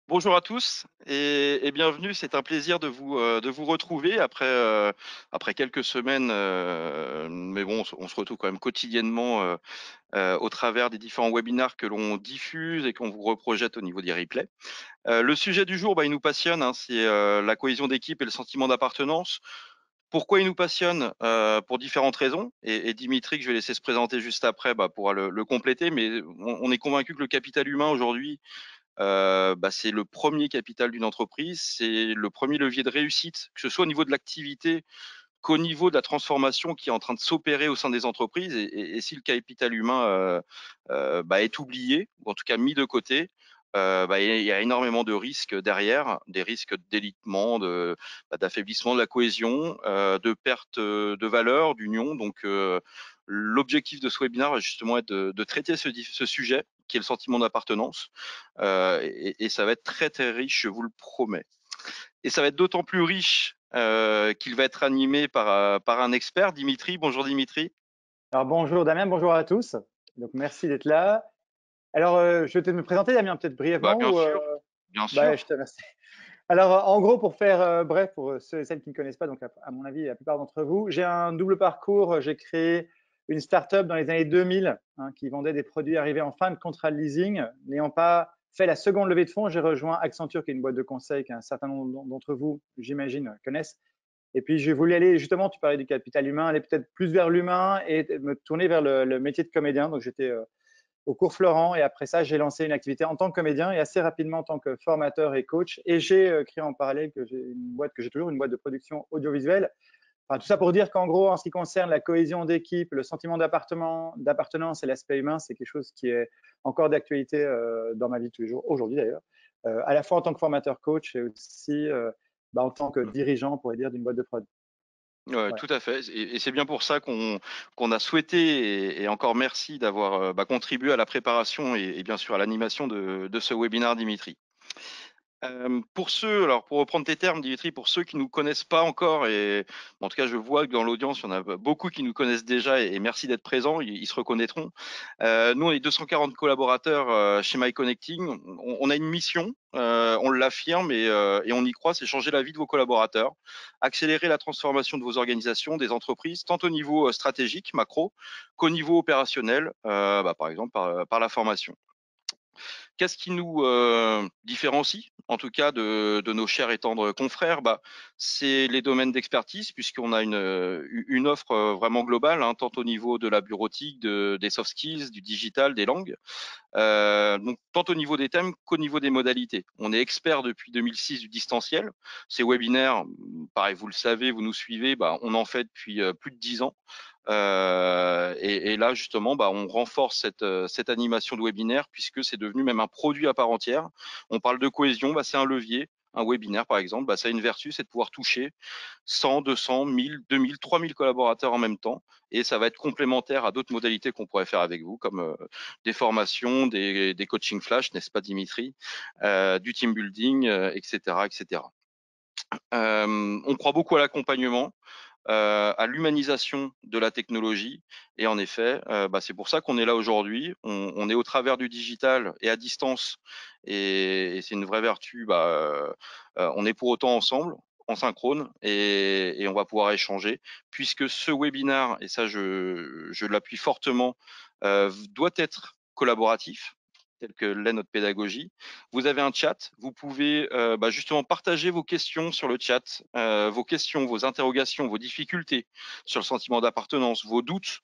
Bonjour à tous et bienvenue. C'est un plaisir de vous retrouver après quelques semaines, mais bon, on se retrouve quand même quotidiennement, au travers des différents webinars que l'on diffuse et qu'on vous reprojette au niveau des replays. Le sujet du jour, il nous passionne, hein, c'est, la cohésion d'équipe et le sentiment d'appartenance. Pourquoi il nous passionne? Pour différentes raisons et Dimitri, que je vais laisser se présenter juste après, pourra le compléter, mais on est convaincu que le capital humain aujourd'hui, c'est le premier capital d'une entreprise, c'est le premier levier de réussite, que ce soit au niveau de l'activité qu'au niveau de la transformation qui est en train de s'opérer au sein des entreprises et si le capital humain, est oublié ou en tout cas mis de côté, il y a énormément de risques derrière, des risques de délitement, d'affaiblissement de la cohésion, de perte, de valeur, d'union donc l'objectif de ce webinaire va justement être de traiter ce sujet qui est le sentiment d'appartenance, et ça va être très, très riche, je vous le promets. Et ça va être d'autant plus riche qu'il va être animé par un expert, Dimitri. Bonjour Dimitri. Alors bonjour Damien, bonjour à tous. Donc merci d'être là. Alors je vais peut-être me présenter Damien, peut-être brièvement Bien ou sûr, bien bah, je sûr. te remercie. Alors en gros pour faire bref pour ceux et celles qui ne connaissent pas, donc à mon avis la plupart d'entre vous, j'ai un double parcours. J'ai créé une start-up dans les années 2000 qui vendait des produits arrivés en fin de contrat de leasing. N'ayant pas fait la seconde levée de fonds, j'ai rejoint Accenture, qui est une boîte de conseil qu'un certain nombre d'entre vous, j'imagine, connaissent. Et puis, je voulais aller, justement, tu parlais du capital humain, aller peut-être plus vers l'humain et me tourner vers le métier de comédien. Donc, j'étais au cours Florent et après ça, j'ai lancé une activité en tant que comédien et assez rapidement en tant que formateur et coach. Et j'ai créé en parallèle que j'ai une boîte que j'ai toujours, une boîte de production audiovisuelle. Enfin, tout ça pour dire qu'en gros, en ce qui concerne la cohésion d'équipe, le sentiment d'appartenance et l'aspect humain, c'est quelque chose qui est encore d'actualité dans ma vie de tous les jours, aujourd'hui d'ailleurs, à la fois en tant que formateur coach et aussi en tant que dirigeant, on pourrait dire, d'une boîte de prod. Ouais, Voilà. tout à fait et c'est bien pour ça qu'on a souhaité et encore merci d'avoir, contribué à la préparation et bien sûr à l'animation de ce webinaire, Dimitri. Pour reprendre tes termes, Dimitri, pour ceux qui nous connaissent pas encore et en tout cas, je vois que dans l'audience, il y en a beaucoup qui nous connaissent déjà et merci d'être présents, ils se reconnaîtront. Nous, on est 240 collaborateurs, chez MyConnecting. On a une mission, on l'affirme et on y croit, c'est changer la vie de vos collaborateurs, accélérer la transformation de vos organisations, des entreprises, tant au niveau, stratégique, macro, qu'au niveau opérationnel, par exemple par la formation. Qu'est-ce qui nous différencie, en tout cas de nos chers et tendres confrères? C'est les domaines d'expertise, puisqu'on a une offre vraiment globale, hein, tant au niveau de la bureautique, des soft skills, du digital, des langues. Donc tant au niveau des thèmes qu'au niveau des modalités. On est expert depuis 2006 du distanciel. Ces webinaires, pareil, vous le savez, vous nous suivez, on en fait depuis plus de 10 ans. Et là justement, on renforce cette animation de webinaire puisque c'est devenu même un produit à part entière. On parle de cohésion, c'est un levier. Un webinaire, par exemple, ça a une vertu, c'est de pouvoir toucher 100, 200, 1000, 2000, 3000 collaborateurs en même temps. Et ça va être complémentaire à d'autres modalités qu'on pourrait faire avec vous, comme des formations, des coachings flash, n'est-ce pas Dimitri, du team building, etc., etc. On croit beaucoup à l'accompagnement, à l'humanisation de la technologie et en effet, c'est pour ça qu'on est là aujourd'hui. On est au travers du digital et à distance et c'est une vraie vertu, on est pour autant ensemble, en synchrone et on va pouvoir échanger puisque ce webinaire et ça je l'appuie fortement, doit être collaboratif, tel que l'est notre pédagogie. Vous avez un chat, vous pouvez justement partager vos questions sur le chat, vos questions, vos interrogations, vos difficultés sur le sentiment d'appartenance, vos doutes,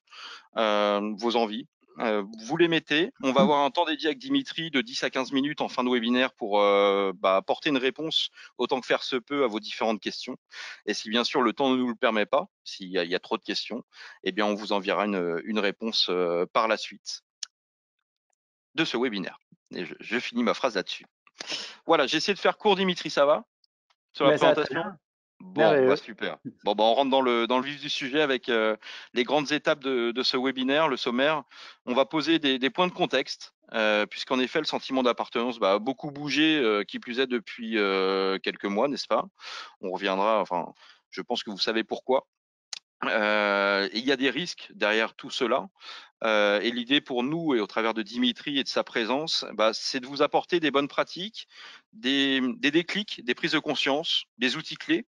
vos envies. Vous les mettez. On va avoir un temps dédié avec Dimitri de 10 à 15 minutes en fin de webinaire pour apporter une réponse autant que faire se peut à vos différentes questions. Et si bien sûr le temps ne nous le permet pas, il y a trop de questions, eh bien on vous enverra une réponse par la suite de ce webinaire. Et je finis ma phrase là-dessus. Voilà, j'ai essayé de faire court, Dimitri, ça va? Sur la Ben, ça va très présentation? bien, Bon, merveilleux. super. Bon, on rentre dans le vif du sujet avec les grandes étapes de ce webinaire, le sommaire. On va poser des points de contexte, puisqu'en effet, le sentiment d'appartenance a beaucoup bougé, qui plus est depuis quelques mois, n'est-ce pas? On reviendra, enfin, je pense que vous savez pourquoi. Et il y a des risques derrière tout cela. Et l'idée pour nous, et au travers de Dimitri et de sa présence, bah, c'est de vous apporter des bonnes pratiques, des déclics, des prises de conscience, des outils clés,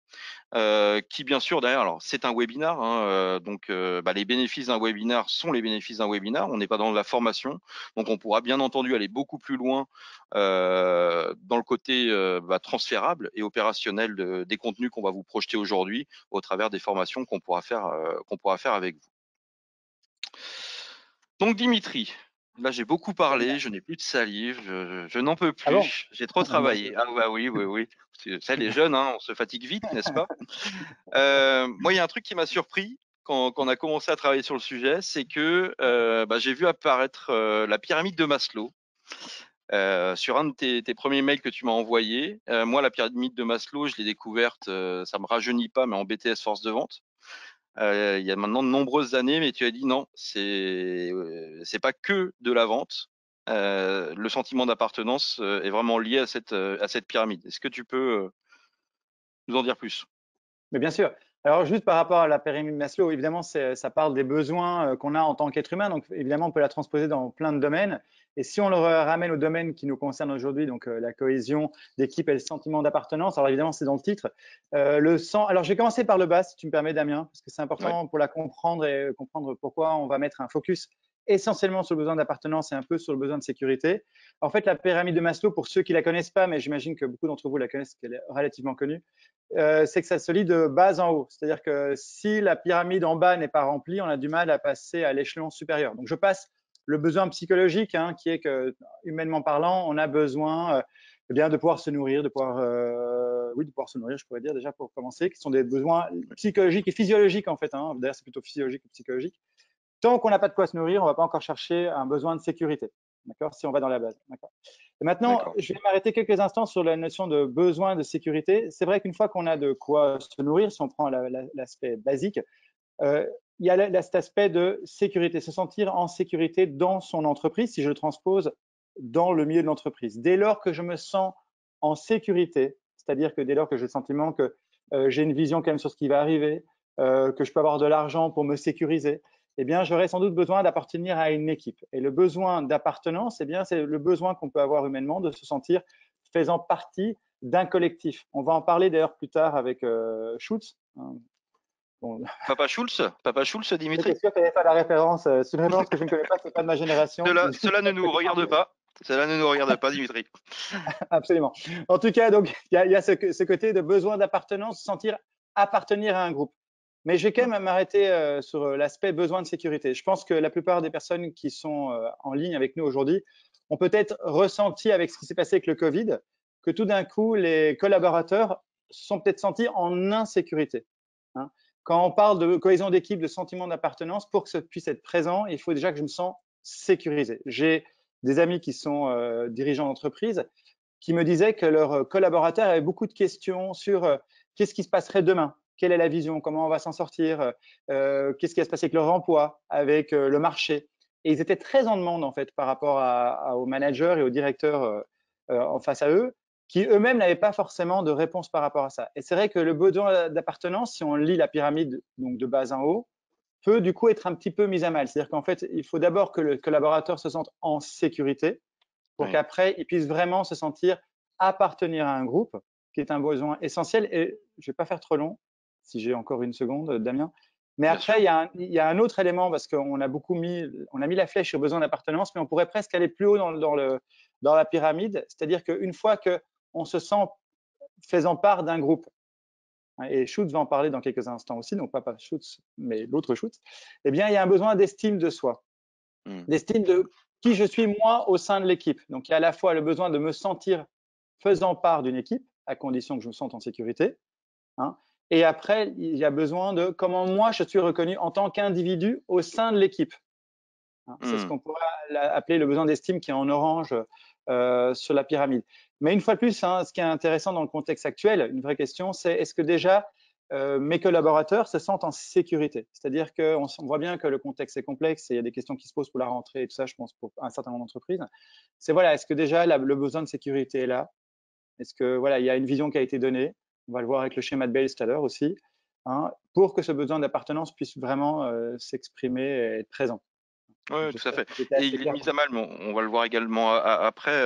qui bien sûr derrière, alors c'est un webinar, hein, donc bah, les bénéfices d'un webinar sont les bénéfices d'un webinar. On n'est pas dans la formation, donc on pourra bien entendu aller beaucoup plus loin dans le côté bah, transférable et opérationnel des contenus qu'on va vous projeter aujourd'hui au travers des formations qu'on pourra faire avec vous. Donc Dimitri, là j'ai beaucoup parlé, je n'ai plus de salive, je n'en peux Ah bon? plus, j'ai trop Moi, travaillé. Ah bah oui, oui, oui. Ça, les jeunes, hein, on se fatigue vite, n'est-ce pas? Moi, il y a un truc qui m'a surpris quand on a commencé à travailler sur le sujet, c'est que bah, j'ai vu apparaître la pyramide de Maslow sur un de tes premiers mails que tu m'as envoyé. Moi, la pyramide de Maslow, je l'ai découverte, ça me rajeunit pas, mais en BTS force de vente. Il y a maintenant de nombreuses années, mais tu as dit non, c'est pas que de la vente. Le sentiment d'appartenance est vraiment lié à cette pyramide. Est-ce que tu peux nous en dire plus? Mais bien sûr. Alors, juste par rapport à la pyramide Maslow, évidemment, ça parle des besoins qu'on a en tant qu'être humain. Donc, évidemment, on peut la transposer dans plein de domaines. Et si on le ramène au domaine qui nous concerne aujourd'hui, donc la cohésion d'équipe et le sentiment d'appartenance, alors évidemment, c'est dans le titre. Alors, je vais commencer par le bas, si tu me permets, Damien, parce que c'est Ouais. important pour la comprendre et comprendre pourquoi on va mettre un focus essentiellement sur le besoin d'appartenance et un peu sur le besoin de sécurité. En fait, la pyramide de Maslow, pour ceux qui la connaissent pas, mais j'imagine que beaucoup d'entre vous la connaissent, qu'elle est relativement connue, c'est que ça se lit de bas en haut. C'est-à-dire que si la pyramide en bas n'est pas remplie, on a du mal à passer à l'échelon supérieur. Donc, je passe le besoin psychologique, hein, qui est que, humainement parlant, on a besoin eh bien, de pouvoir se nourrir, de pouvoir se nourrir, je pourrais dire déjà pour commencer, qui sont des besoins psychologiques et physiologiques en fait. Hein. D'ailleurs, c'est plutôt physiologique que psychologique. Tant qu'on n'a pas de quoi se nourrir, on ne va pas encore chercher un besoin de sécurité. D'accord? Si on va dans la base. D'accord? Et maintenant, D'accord. je vais m'arrêter quelques instants sur la notion de besoin de sécurité. C'est vrai qu'une fois qu'on a de quoi se nourrir, si on prend l'aspect basique, il y a cet aspect de sécurité, se sentir en sécurité dans son entreprise, si je le transpose dans le milieu de l'entreprise. Dès lors que je me sens en sécurité, c'est-à-dire que dès lors que j'ai le sentiment que j'ai une vision quand même sur ce qui va arriver, que je peux avoir de l'argent pour me sécuriser, eh bien, j'aurais sans doute besoin d'appartenir à une équipe. Et le besoin d'appartenance, eh bien, c'est le besoin qu'on peut avoir humainement de se sentir faisant partie d'un collectif. On va en parler d'ailleurs plus tard avec Schutz. Hein. Bon, Papa Schulz, j'étais Dimitri? sûr qu'elle n'avait pas la référence. C'est une référence que je ne connais pas, qui n'est pas de ma génération. Cela ne nous regarde pas. Cela ne nous regarde pas, Dimitri. Absolument. En tout cas, donc, il y a ce côté de besoin d'appartenance, sentir appartenir à un groupe. Mais je vais quand Ouais. même m'arrêter sur l'aspect besoin de sécurité. Je pense que la plupart des personnes qui sont en ligne avec nous aujourd'hui ont peut-être ressenti avec ce qui s'est passé avec le Covid, que tout d'un coup, les collaborateurs se sont peut-être sentis en insécurité. Hein. Quand on parle de cohésion d'équipe, de sentiment d'appartenance, pour que ça puisse être présent, il faut déjà que je me sens sécurisé. J'ai des amis qui sont dirigeants d'entreprise qui me disaient que leurs collaborateurs avaient beaucoup de questions sur qu'est-ce qui se passerait demain, quelle est la vision, comment on va s'en sortir, qu'est-ce qui va se passer avec leur emploi, avec le marché. Et ils étaient très en demande en fait par rapport aux managers et aux directeurs en face à eux, qui eux-mêmes n'avaient pas forcément de réponse par rapport à ça. Et c'est vrai que le besoin d'appartenance, si on lit la pyramide donc de bas en haut, peut du coup être un petit peu mis à mal. C'est-à-dire qu'en fait, il faut d'abord que le collaborateur se sente en sécurité, pour Oui, qu'après, ils puissent vraiment se sentir appartenir à un groupe, qui est un besoin essentiel. Et je ne vais pas faire trop long, si j'ai encore une seconde, Damien. Mais bien après, sûr. il y a un autre élément, parce qu'on a on a mis la flèche sur besoin d'appartenance, mais on pourrait presque aller plus haut dans la pyramide. C'est-à-dire qu'une fois qu'on se sent faisant part d'un groupe, hein, et Schutz va en parler dans quelques instants aussi, donc pas Schutz, mais l'autre Schutz, eh bien, il y a un besoin d'estime de soi, Hmm. d'estime de qui je suis moi au sein de l'équipe. Donc, il y a à la fois le besoin de me sentir faisant part d'une équipe, à condition que je me sente en sécurité. Hein, et après, il y a besoin de comment moi je suis reconnu en tant qu'individu au sein de l'équipe. Hein, c'est ce Hmm. qu'on pourrait appeler le besoin d'estime qui est en orange sur la pyramide. Mais une fois de plus, hein, ce qui est intéressant dans le contexte actuel, une vraie question, c'est est-ce que déjà mes collaborateurs se sentent en sécurité? C'est-à-dire qu'on voit bien que le contexte est complexe et il y a des questions qui se posent pour la rentrée et tout ça, je pense, pour un certain nombre d'entreprises. C'est voilà, est-ce que déjà le besoin de sécurité est là? Est-ce que voilà, il y a une vision qui a été donnée? On va le voir avec le schéma de Bales tout à l'heure aussi, hein, pour que ce besoin d'appartenance puisse vraiment s'exprimer et être présent. Ouais, Donc, ouais, tout à j'espère fait, que c'était et assez il est clair mis pour à mal, mais on va le voir également après,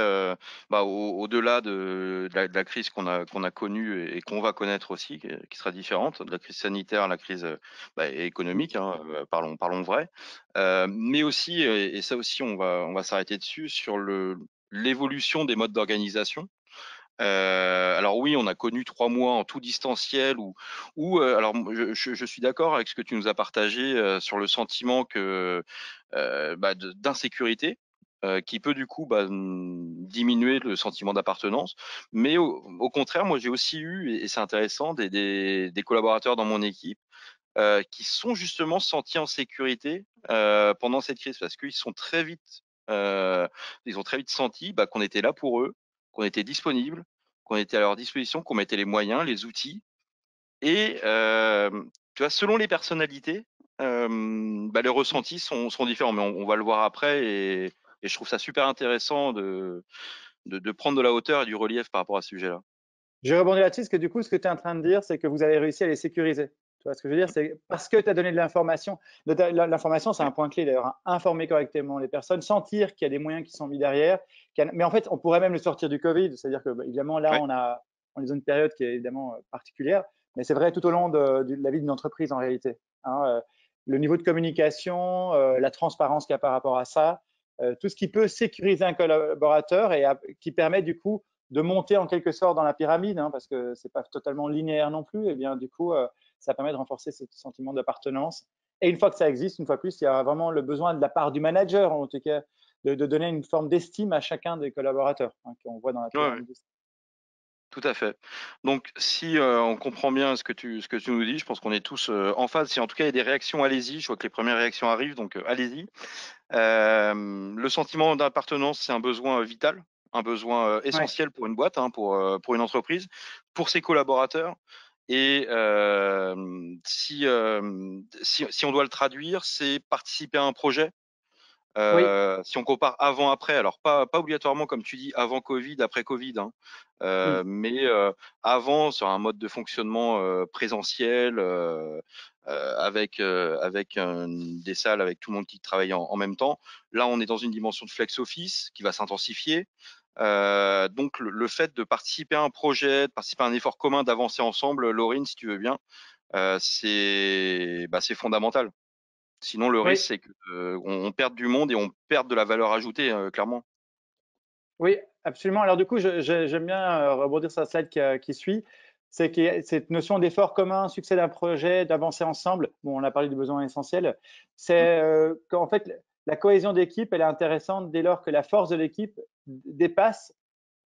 au-delà de la crise qu'on a connue et qu'on va connaître aussi, qui sera différente, de la crise sanitaire, la crise, économique, hein, parlons vrai. Mais aussi, et ça aussi on va s'arrêter dessus, sur l'évolution des modes d'organisation. Alors oui, on a connu 3 mois en tout distanciel alors moi je suis d'accord avec ce que tu nous as partagé, sur le sentiment d'insécurité, qui peut du coup, diminuer le sentiment d'appartenance. Mais au contraire, moi j'ai aussi eu, et c'est intéressant, des collaborateurs dans mon équipe, qui sont justement sentis en sécurité, pendant cette crise, parce qu'ils sont très vite, ils ont très vite senti, qu'on était là pour eux, qu'on était disponible, qu'on était à leur disposition, qu'on mettait les moyens, les outils, et tu vois, selon les personnalités, les ressentis sont différents, mais on va le voir après, et je trouve ça super intéressant de prendre de la hauteur et du relief par rapport à ce sujet-là. Je rebondis là-dessus, parce que du coup, ce que tu es en train de dire, c'est que vous avez réussi à les sécuriser. Tu vois ce que je veux dire? C'est parce que tu as donné de l'information. L'information, c'est Oui, un point clé d'ailleurs, hein. Informer correctement les personnes, sentir qu'il y a des moyens qui sont mis derrière. Mais en fait, on pourrait même le sortir du Covid. C'est-à-dire que, évidemment, là, ouais, on est dans une période qui est évidemment particulière, mais c'est vrai tout au long de la vie d'une entreprise en réalité, hein. Le niveau de communication, la transparence qu'il y a par rapport à ça, tout ce qui peut sécuriser un collaborateur et qui permet du coup de monter en quelque sorte dans la pyramide, hein, parce que c'est pas totalement linéaire non plus, et bien du coup, ça permet de renforcer ce sentiment d'appartenance. Et une fois que ça existe, une fois plus, il y a vraiment le besoin de la part du manager, en tout cas, de donner une forme d'estime à chacun des collaborateurs, hein, qu'on voit dans la ouais, ouais. pyramide. Tout à fait. Donc si, on comprend bien ce que tu nous dis, je pense qu'on est tous, en phase. Si en tout cas il y a des réactions, allez-y. Je vois que les premières réactions arrivent, donc allez-y. Le sentiment d'appartenance, c'est un besoin, vital, un besoin, Ouais, essentiel pour une boîte, hein, pour une entreprise, pour ses collaborateurs, et si on doit le traduire, c'est participer à un projet. oui, Si on compare avant-après, alors pas obligatoirement comme tu dis avant Covid, après Covid, hein, mm, mais avant sur un mode de fonctionnement, présentiel, avec des salles avec tout le monde qui travaille en même temps. Là, on est dans une dimension de flex office qui va s'intensifier. Donc le fait de participer à un projet, de participer à un effort commun, d'avancer ensemble, Laurine, si tu veux bien, c'est fondamental. Sinon, le oui, risque, c'est que, on perde du monde et on perde de la valeur ajoutée, clairement. oui, absolument. Alors du coup, j'aime bien rebondir sur la slide qui suit. C'est qu'il y a cette notion d'effort commun, succès d'un projet, d'avancer ensemble. Bon, on a parlé du besoin essentiel. Mmh. C'est qu'en fait, la cohésion d'équipe, elle est intéressante dès lors que la force de l'équipe dépasse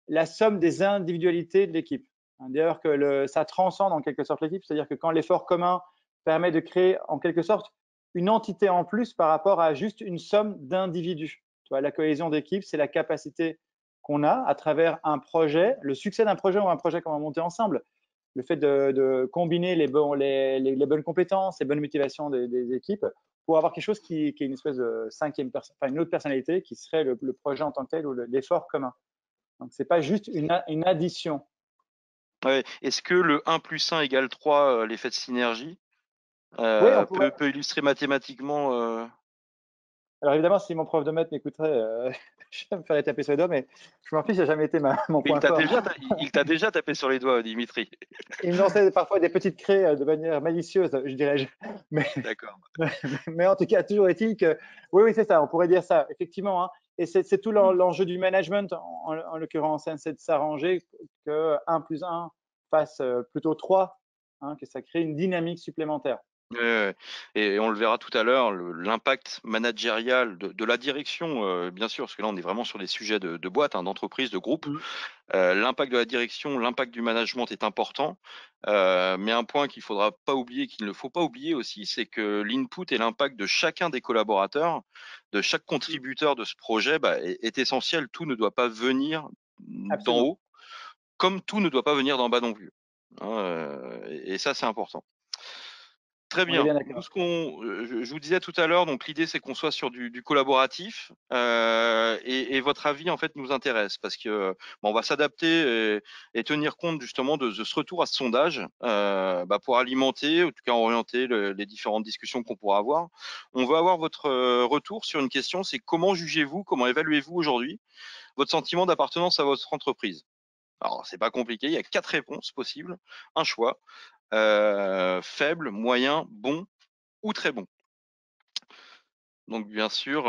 la somme des individualités de l'équipe. D'ailleurs, que ça transcende en quelque sorte l'équipe, c'est-à-dire que quand l'effort commun permet de créer en quelque sorte une entité en plus par rapport à juste une somme d'individus. Tu vois, la cohésion d'équipe, c'est la capacité qu'on a à travers un projet, le succès d'un projet ou un projet qu'on va monter ensemble. Le fait de combiner les bonnes compétences, les bonnes motivations des équipes pour avoir quelque chose qui est une espèce de cinquième personne, enfin une autre personnalité qui serait le projet en tant que tel ou l'effort commun. Donc, c'est pas juste une addition. Ouais. Est-ce que le 1 + 1 = 3, l'effet de synergie, Oui, on pourrait. peut illustrer mathématiquement, Alors évidemment, si mon prof de maths m'écouterait, je me ferais taper sur les doigts, mais je m'en fiche, ça n'a jamais été mon mais point fort. il t'a déjà tapé sur les doigts, Dimitri. Il me lançait parfois des petites craies de manière malicieuse, je dirais. Mais, D'accord. mais en tout cas, toujours est-il que, oui, oui, c'est ça, on pourrait dire ça, effectivement, hein. Et c'est tout Mmh. l'enjeu du management, en l'occurrence, hein, c'est de s'arranger que 1 + 1 fasse plutôt 3, hein, que ça crée une dynamique supplémentaire. Ouais, ouais, et on le verra tout à l'heure, l'impact managérial de la direction, bien sûr, parce que là, on est vraiment sur des sujets de boîte, hein, d'entreprise, de groupe. Mm. L'impact de la direction, l'impact du management est important, mais un point qu'il ne faut pas oublier aussi, c'est que l'input et l'impact de chacun des collaborateurs, de chaque Mm. contributeur de ce projet, est essentiel. Tout ne doit pas venir d'en Absolument. haut, comme tout ne doit pas venir d'en bas non plus, hein, et ça, c'est important. Très On est bien. bien Nous, d'accord. je vous disais tout à l'heure, donc l'idée c'est qu'on soit sur du collaboratif et votre avis en fait nous intéresse parce que bon, on va s'adapter et tenir compte justement de ce retour à ce sondage pour alimenter, en tout cas orienter les différentes discussions qu'on pourra avoir. On va avoir votre retour sur une question, c'est comment jugez-vous, comment évaluez-vous aujourd'hui votre sentiment d'appartenance à votre entreprise? Alors c'est pas compliqué, il y a 4 réponses possibles, un choix. Faible, moyen, bon ou très bon. Donc bien sûr,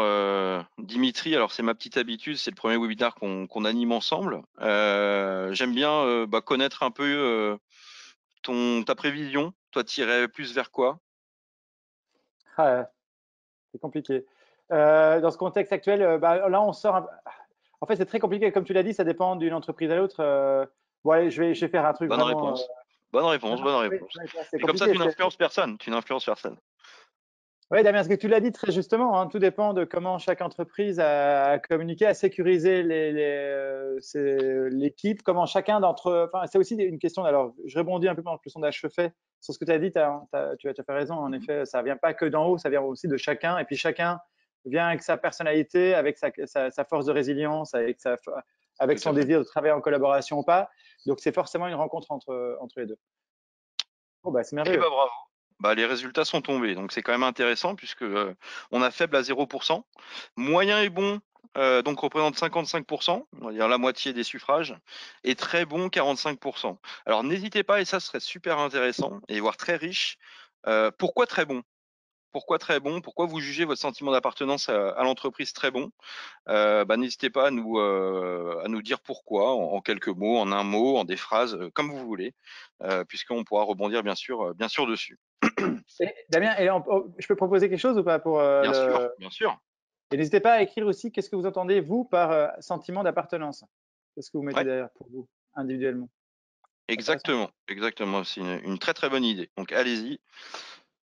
Dimitri, alors c'est ma petite habitude, c'est le premier webinaire qu'on anime ensemble. J'aime bien connaître un peu ta prévision. Toi, tu irais plus vers quoi? Ah, c'est compliqué. Dans ce contexte actuel, là, on sort. En fait, c'est très compliqué. Comme tu l'as dit, ça dépend d'une entreprise à l'autre. Bon, allez, je vais faire un truc Bonne vraiment. réponse. Bonne Non, réponse, non, bonne oui, réponse. ouais, c'est Et comme ça, compliqué. tu n'influences personne. Tu n'influences personne. Oui, Damien, ce que tu l'as dit très justement, hein, tout dépend de comment chaque entreprise a communiqué, a sécurisé l'équipe, comment chacun d'entre. Enfin, c'est aussi une question. Alors, je rebondis un peu pendant que le sondage se fait sur ce que tu as dit. Tu as fait raison. En Mhm. effet, ça vient pas que d'en haut, ça vient aussi de chacun. Et puis chacun vient avec sa personnalité, avec sa force de résilience, avec Tout son à fait. désir de travailler en collaboration ou pas. Donc, c'est forcément une rencontre entre les deux. Oh, bah, c'est Eh ben merveilleux. bravo. Les résultats sont tombés, donc c'est quand même intéressant puisque on a faible à 0%, moyen et bon donc représente 55%, on va dire la moitié des suffrages, et très bon 45%. Alors n'hésitez pas, et ça serait super intéressant et voire très riche. Pourquoi très bon? Pourquoi très bon? Pourquoi vous jugez votre sentiment d'appartenance à l'entreprise très bon? N'hésitez pas à nous dire pourquoi, en quelques mots, en un mot, en des phrases, comme vous voulez, puisqu'on pourra rebondir bien sûr dessus. Et, Damien, je peux proposer quelque chose ou pas pour Bien sûr, le. bien sûr. Et n'hésitez pas à écrire aussi qu'est-ce que vous entendez, vous, par sentiment d'appartenance. Qu'est-ce que vous mettez Ouais, derrière pour vous, individuellement. C'est intéressant. exactement, exactement. C'est une très très bonne idée. Donc allez-y.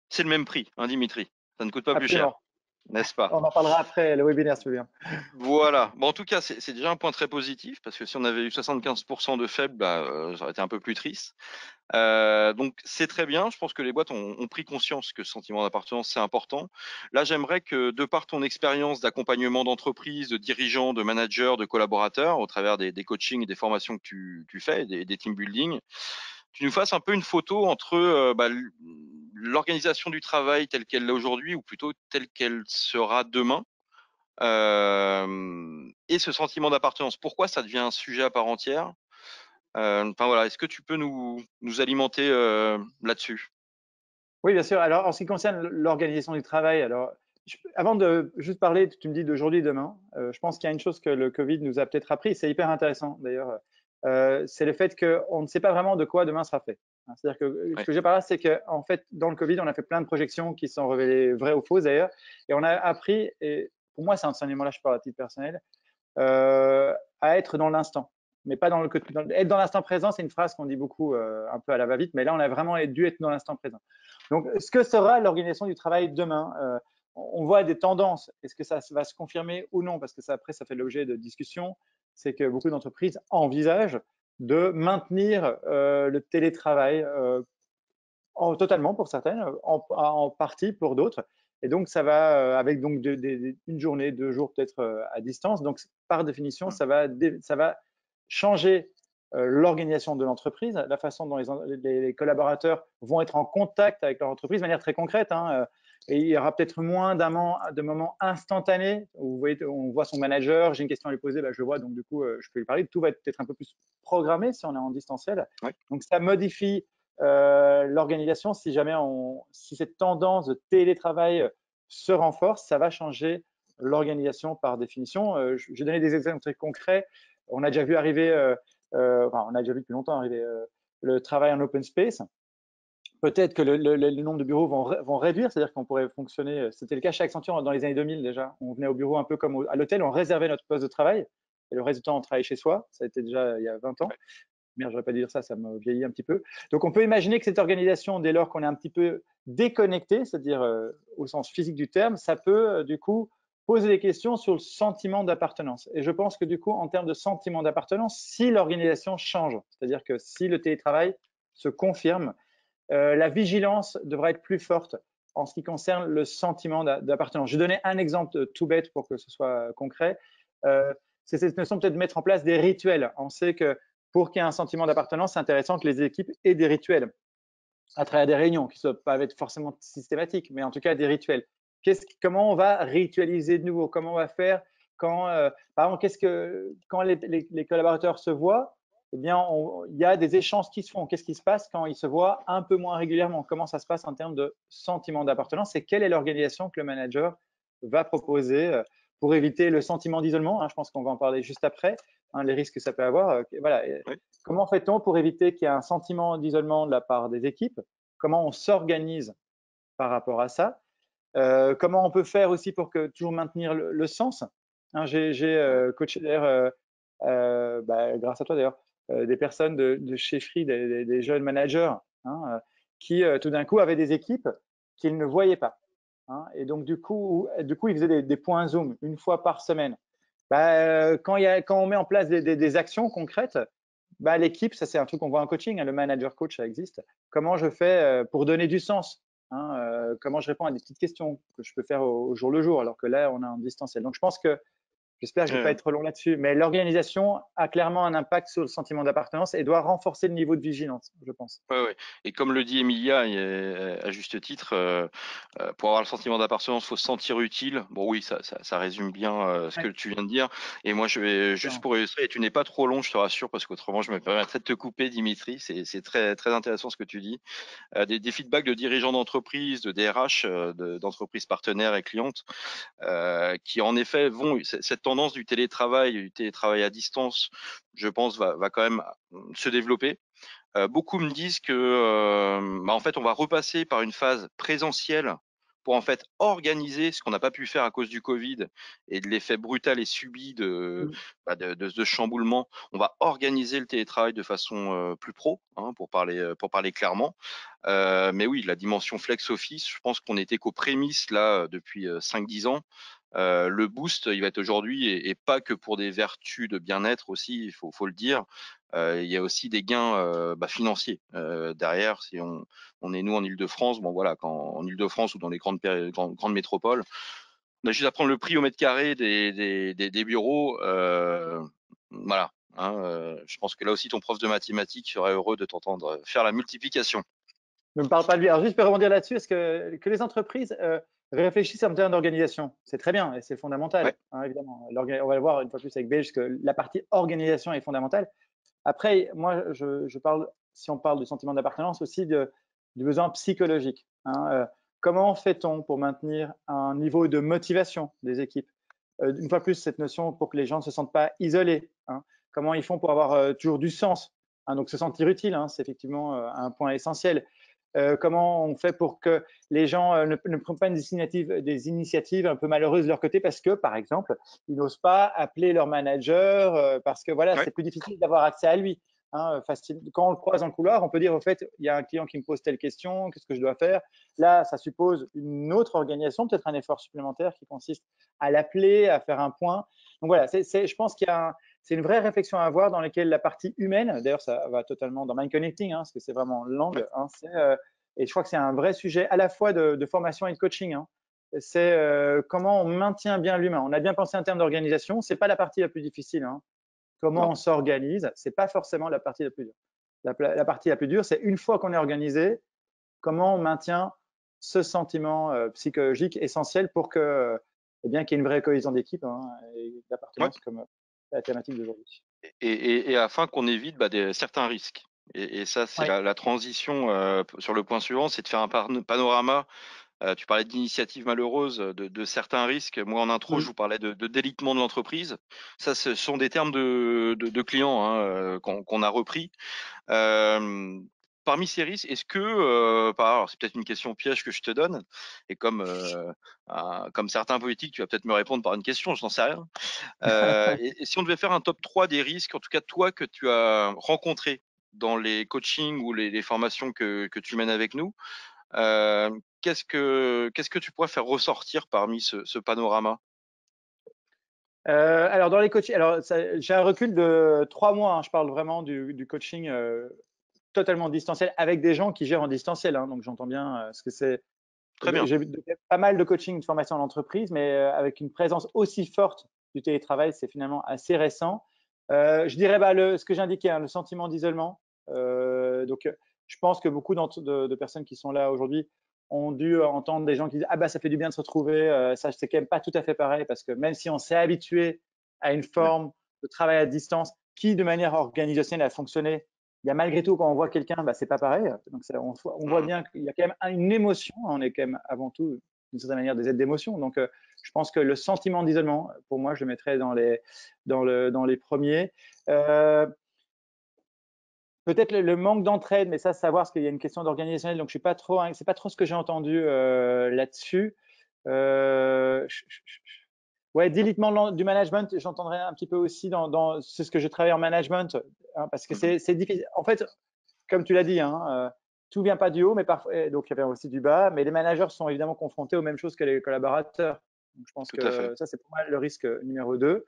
C'est le même prix, hein, Dimitri. Ça ne coûte pas plus cher, Absolument. n'est-ce pas? On en parlera après le webinaire, si tu veux bien. Voilà. Bon, en tout cas, c'est déjà un point très positif parce que si on avait eu 75% de faibles, ça aurait été un peu plus triste. Donc c'est très bien. Je pense que les boîtes ont pris conscience que ce sentiment d'appartenance, c'est important. Là, j'aimerais que, de par ton expérience d'accompagnement d'entreprise, de dirigeants, de managers, de collaborateurs, au travers des coachings et des formations que tu fais, des team building, tu nous fasses un peu une photo entre l'organisation du travail telle qu'elle l'est aujourd'hui, ou plutôt telle qu'elle sera demain, et ce sentiment d'appartenance. Pourquoi ça devient un sujet à part entière? Enfin voilà, est-ce que tu peux nous alimenter là-dessus? Oui, bien sûr. Alors, en ce qui concerne l'organisation du travail, alors, avant de juste parler, tu me dis d'aujourd'hui et demain, je pense qu'il y a une chose que le Covid nous a peut-être appris, c'est hyper intéressant d'ailleurs, c'est le fait qu'on ne sait pas vraiment de quoi demain sera fait. Hein, c'est-à-dire que ce Ouais. que j'ai par là, c'est qu'en fait, dans le Covid, on a fait plein de projections qui se sont révélées vraies ou fausses d'ailleurs, et on a appris, et pour moi, c'est un enseignement-là, je parle à titre personnel, à être dans l'instant. Mais pas dans être dans l'instant présent, c'est une phrase qu'on dit beaucoup un peu à la va-vite, mais là, on a vraiment dû être dans l'instant présent. Donc, ce que sera l'organisation du travail demain, on voit des tendances. Est-ce que ça va se confirmer ou non? Parce que ça, après, ça fait l'objet de discussions. C'est que beaucoup d'entreprises envisagent de maintenir le télétravail totalement pour certaines, en partie pour d'autres. Et donc, ça va avec donc une journée, 2 jours peut-être à distance. Donc, par définition, Mmh. ça va changer l'organisation de l'entreprise, la façon dont les collaborateurs vont être en contact avec leur entreprise de manière très concrète. Hein, et il y aura peut-être moins de moments instantanés où vous voyez, on voit son manager, j'ai une question à lui poser, je le vois, donc du coup, je peux lui parler. Tout va être peut-être un peu plus programmé si on est en distanciel. Ouais. Donc, ça modifie l'organisation, si cette tendance de télétravail se renforce, ça va changer l'organisation par définition. J'ai donné des exemples très concrets. On a déjà vu arriver, on a déjà vu depuis longtemps arriver le travail en open space. Peut-être que le nombre de bureaux vont réduire, c'est-à-dire qu'on pourrait fonctionner. C'était le cas chez Accenture dans les années 2000 déjà. On venait au bureau un peu comme à l'hôtel, on réservait notre poste de travail et le reste du temps on travaillait chez soi. Ça a été déjà il y a 20 ans. Ouais. Merde, j'aurais pas dû dire ça, ça me vieillit un petit peu. Donc, on peut imaginer que cette organisation, dès lors qu'on est un petit peu déconnecté, c'est-à-dire au sens physique du terme, ça peut du coup poser des questions sur le sentiment d'appartenance. Et je pense que du coup, en termes de sentiment d'appartenance, si l'organisation change, c'est-à-dire que si le télétravail se confirme, la vigilance devra être plus forte en ce qui concerne le sentiment d'appartenance. Je vais donner un exemple tout bête pour que ce soit concret. C'est cette notion peut-être de mettre en place des rituels. On sait que pour qu'il y ait un sentiment d'appartenance, c'est intéressant que les équipes aient des rituels à travers des réunions qui ne peuvent être forcément systématiques, mais en tout cas des rituels. Comment on va ritualiser de nouveau? Comment on va faire quand, par exemple, quand les collaborateurs se voient, eh bien, il y a des échanges qui se font. Qu'est-ce qui se passe quand ils se voient un peu moins régulièrement? Comment ça se passe en termes de sentiment d'appartenance? Et quelle est l'organisation que le manager va proposer pour éviter le sentiment d'isolement, hein? Je pense qu'on va en parler juste après, hein, les risques que ça peut avoir. Voilà. Oui. Comment fait-on pour éviter qu'il y ait un sentiment d'isolement de la part des équipes? Comment on s'organise par rapport à ça? Comment on peut faire aussi pour toujours maintenir le sens? Hein, j'ai coaché d'ailleurs, grâce à toi d'ailleurs, des personnes de chez Free, des jeunes managers, hein, qui tout d'un coup avaient des équipes qu'ils ne voyaient pas, hein, et donc du coup, ils faisaient des points Zoom une fois par semaine. Quand on met en place des actions concrètes, l'équipe, ça c'est un truc qu'on voit en coaching, hein, le manager coach, ça existe. Comment je fais pour donner du sens, hein, comment je réponds à des petites questions que je peux faire au jour le jour, alors que là, on est en distanciel. Donc, je pense que, j'espère que je ne vais pas être trop long là-dessus, mais l'organisation a clairement un impact sur le sentiment d'appartenance et doit renforcer le niveau de vigilance, je pense. Ouais, ouais. Et comme le dit Emilia, à juste titre, pour avoir le sentiment d'appartenance, faut se sentir utile. Bon, oui, ça résume bien ce Ouais, que tu viens de dire. Et moi, je vais juste exactement. pour illustrer, et tu n'es pas trop long, je te rassure, parce qu'autrement, je me permettrais de te couper, Dimitri. C'est très, très intéressant ce que tu dis. Des feedbacks de dirigeants d'entreprise, de DRH, d'entreprises partenaires et clientes, qui en effet vont, cette tendance du télétravail à distance, je pense, va quand même se développer. Beaucoup me disent que, en fait, on va repasser par une phase présentielle pour en fait organiser ce qu'on n'a pas pu faire à cause du Covid et de l'effet brutal et subi Mm. de ce chamboulement. On va organiser le télétravail de façon plus pro, hein, pour parler clairement. Mais oui, la dimension flex office, je pense qu'on était qu'aux prémices là depuis 5-10 ans. Le boost, il va être aujourd'hui et pas que pour des vertus de bien-être aussi, faut le dire. Il y a aussi des gains financiers derrière. Si on est nous en Île-de-France, bon voilà, quand en Île-de-France ou dans les grandes métropoles, on a juste à prendre le prix au mètre carré des bureaux. Voilà. Hein, je pense que là aussi ton prof de mathématiques serait heureux de t'entendre faire la multiplication. Ne me parle pas de lui. Alors, juste pour rebondir là-dessus, est-ce que les entreprises réfléchissent en termes d'organisation? C'est très bien et c'est Ouais, fondamental, hein, évidemment. On va le voir une fois plus avec Belge, que la partie organisation est fondamentale. Après, moi, je parle, si on parle du sentiment d'appartenance, aussi du besoin psychologique, hein. Comment fait-on pour maintenir un niveau de motivation des équipes? Une fois plus, cette notion pour que les gens ne se sentent pas isolés, hein. Comment ils font pour avoir toujours du sens, hein, donc se sentir utile, hein, c'est effectivement un point essentiel. Comment on fait pour que les gens ne prennent pas des initiatives un peu malheureuses de leur côté parce que, par exemple, ils n'osent pas appeler leur manager parce que voilà, ouais, c'est plus difficile d'avoir accès à lui, hein, facile. Quand on le croise dans le couloir, on peut dire au fait, il y a un client qui me pose telle question, qu'est-ce que je dois faire? Là, ça suppose une autre organisation, peut-être un effort supplémentaire qui consiste à l'appeler, à faire un point. Donc voilà, je pense qu'il y a c'est une vraie réflexion à avoir dans laquelle la partie humaine, d'ailleurs ça va totalement dans Mind Connecting, hein, parce que c'est vraiment ouais. l'angle, hein, et je crois que c'est un vrai sujet à la fois de formation et de coaching, hein. C'est comment on maintient bien l'humain. On a bien pensé en termes d'organisation, c'est pas la partie la plus difficile, hein. Comment Non. on s'organise, c'est pas forcément la partie la plus dure. La partie la plus dure, c'est une fois qu'on est organisé, comment on maintient ce sentiment psychologique essentiel pour que, eh bien, qu'il y ait une vraie cohésion d'équipe, hein, et Ouais. d'appartenance comme la thématique d'aujourd'hui. Et afin qu'on évite certains risques. Et ça, c'est Oui. la transition sur le point suivant, c'est de faire un panorama. Tu parlais d'initiatives malheureuses, de certains risques. Moi, en intro, je Mm. vous parlais de délitement de l'entreprise. Ça, ce sont des termes de clients, hein, qu'on a repris. Euh, Parmi ces risques, est-ce que, alors c'est peut-être une question piège que je te donne, et comme certains politiques, tu vas peut-être me répondre par une question, je n'en sais rien. Et si on devait faire un top 3 des risques, en tout cas toi, que tu as rencontrés dans les coachings ou les formations que tu mènes avec nous, qu'est-ce que tu pourrais faire ressortir parmi ce panorama? Alors dans les coachings, alors j'ai un recul de 3 mois, hein, je parle vraiment du coaching totalement distanciel avec des gens qui gèrent en distanciel. Hein, donc j'entends bien ce que c'est. Très bien. J'ai pas mal de coaching, de formation en entreprise, mais avec une présence aussi forte du télétravail, c'est finalement assez récent. Je dirais ce que j'indiquais, hein, le sentiment d'isolement. Donc, je pense que beaucoup de personnes qui sont là aujourd'hui ont dû entendre des gens qui disent ah bah ça fait du bien de se retrouver. Ça c'est quand même pas tout à fait pareil parce que même si on s'est habitué à une Ouais. forme de travail à distance qui de manière organisationnelle a fonctionné, il y a malgré tout quand on voit quelqu'un, bah c'est pas pareil. Donc on voit bien qu'il y a quand même une émotion. On est quand même avant tout d'une certaine manière des êtres d'émotion. Donc je pense que le sentiment d'isolement, pour moi, je le mettrais dans les premiers. Peut-être le manque d'entraide, mais ça, savoir parce qu'il y a une question d'organisationnel, donc je suis pas trop, c'est pas trop ce que j'ai entendu là-dessus. Euh, ouais, délitement du management, j'entendrais un petit peu aussi c'est ce que j'ai travaillé en management, hein, parce que Mhm. c'est difficile. En fait, comme tu l'as dit, hein, tout vient pas du haut, mais parfois, donc il y avait aussi du bas, mais les managers sont évidemment confrontés aux mêmes choses que les collaborateurs. Donc, je pense Tout à fait. que ça, c'est pour moi le risque numéro 2.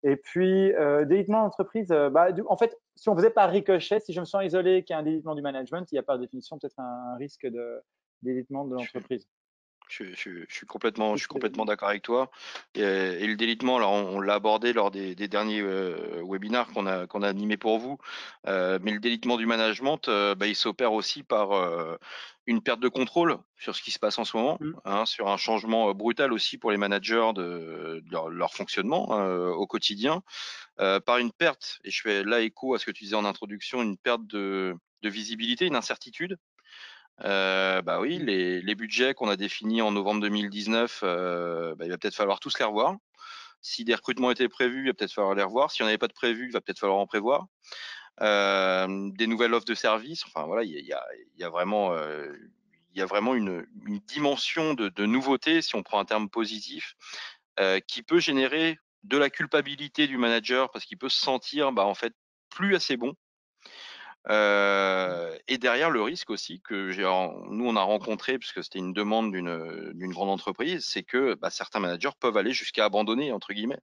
Et puis, délitement d'entreprise, en fait, si on faisait par ricochet, si je me sens isolé qu'il y a un délitement du management, il y a par définition peut-être un risque de délitement de Je suis, l'entreprise. je suis complètement d'accord avec toi. Et le délitement, alors on l'a abordé lors des derniers webinaires qu'on a animés pour vous. Mais le délitement du management, bah, il s'opère aussi par une perte de contrôle sur ce qui se passe en ce moment, Mm. hein, sur un changement brutal aussi pour les managers de leur fonctionnement au quotidien, par une perte, et je fais là écho à ce que tu disais en introduction, une perte de visibilité, une incertitude. Bah oui, Mm. les budgets qu'on a définis en novembre 2019, bah, il va peut-être falloir tous les revoir. Si des recrutements étaient prévus, il va peut-être falloir les revoir. Si on n'avait pas de prévu, il va peut-être falloir en prévoir. Des nouvelles offres de services. Enfin voilà, il y a vraiment, il y a vraiment une dimension de nouveauté, si on prend un terme positif, qui peut générer de la culpabilité du manager parce qu'il peut se sentir, bah, en fait, plus assez bon. Et derrière le risque aussi que nous on a rencontré, puisque c'était une demande d'une grande entreprise, c'est que bah, certains managers peuvent aller jusqu'à abandonner entre guillemets.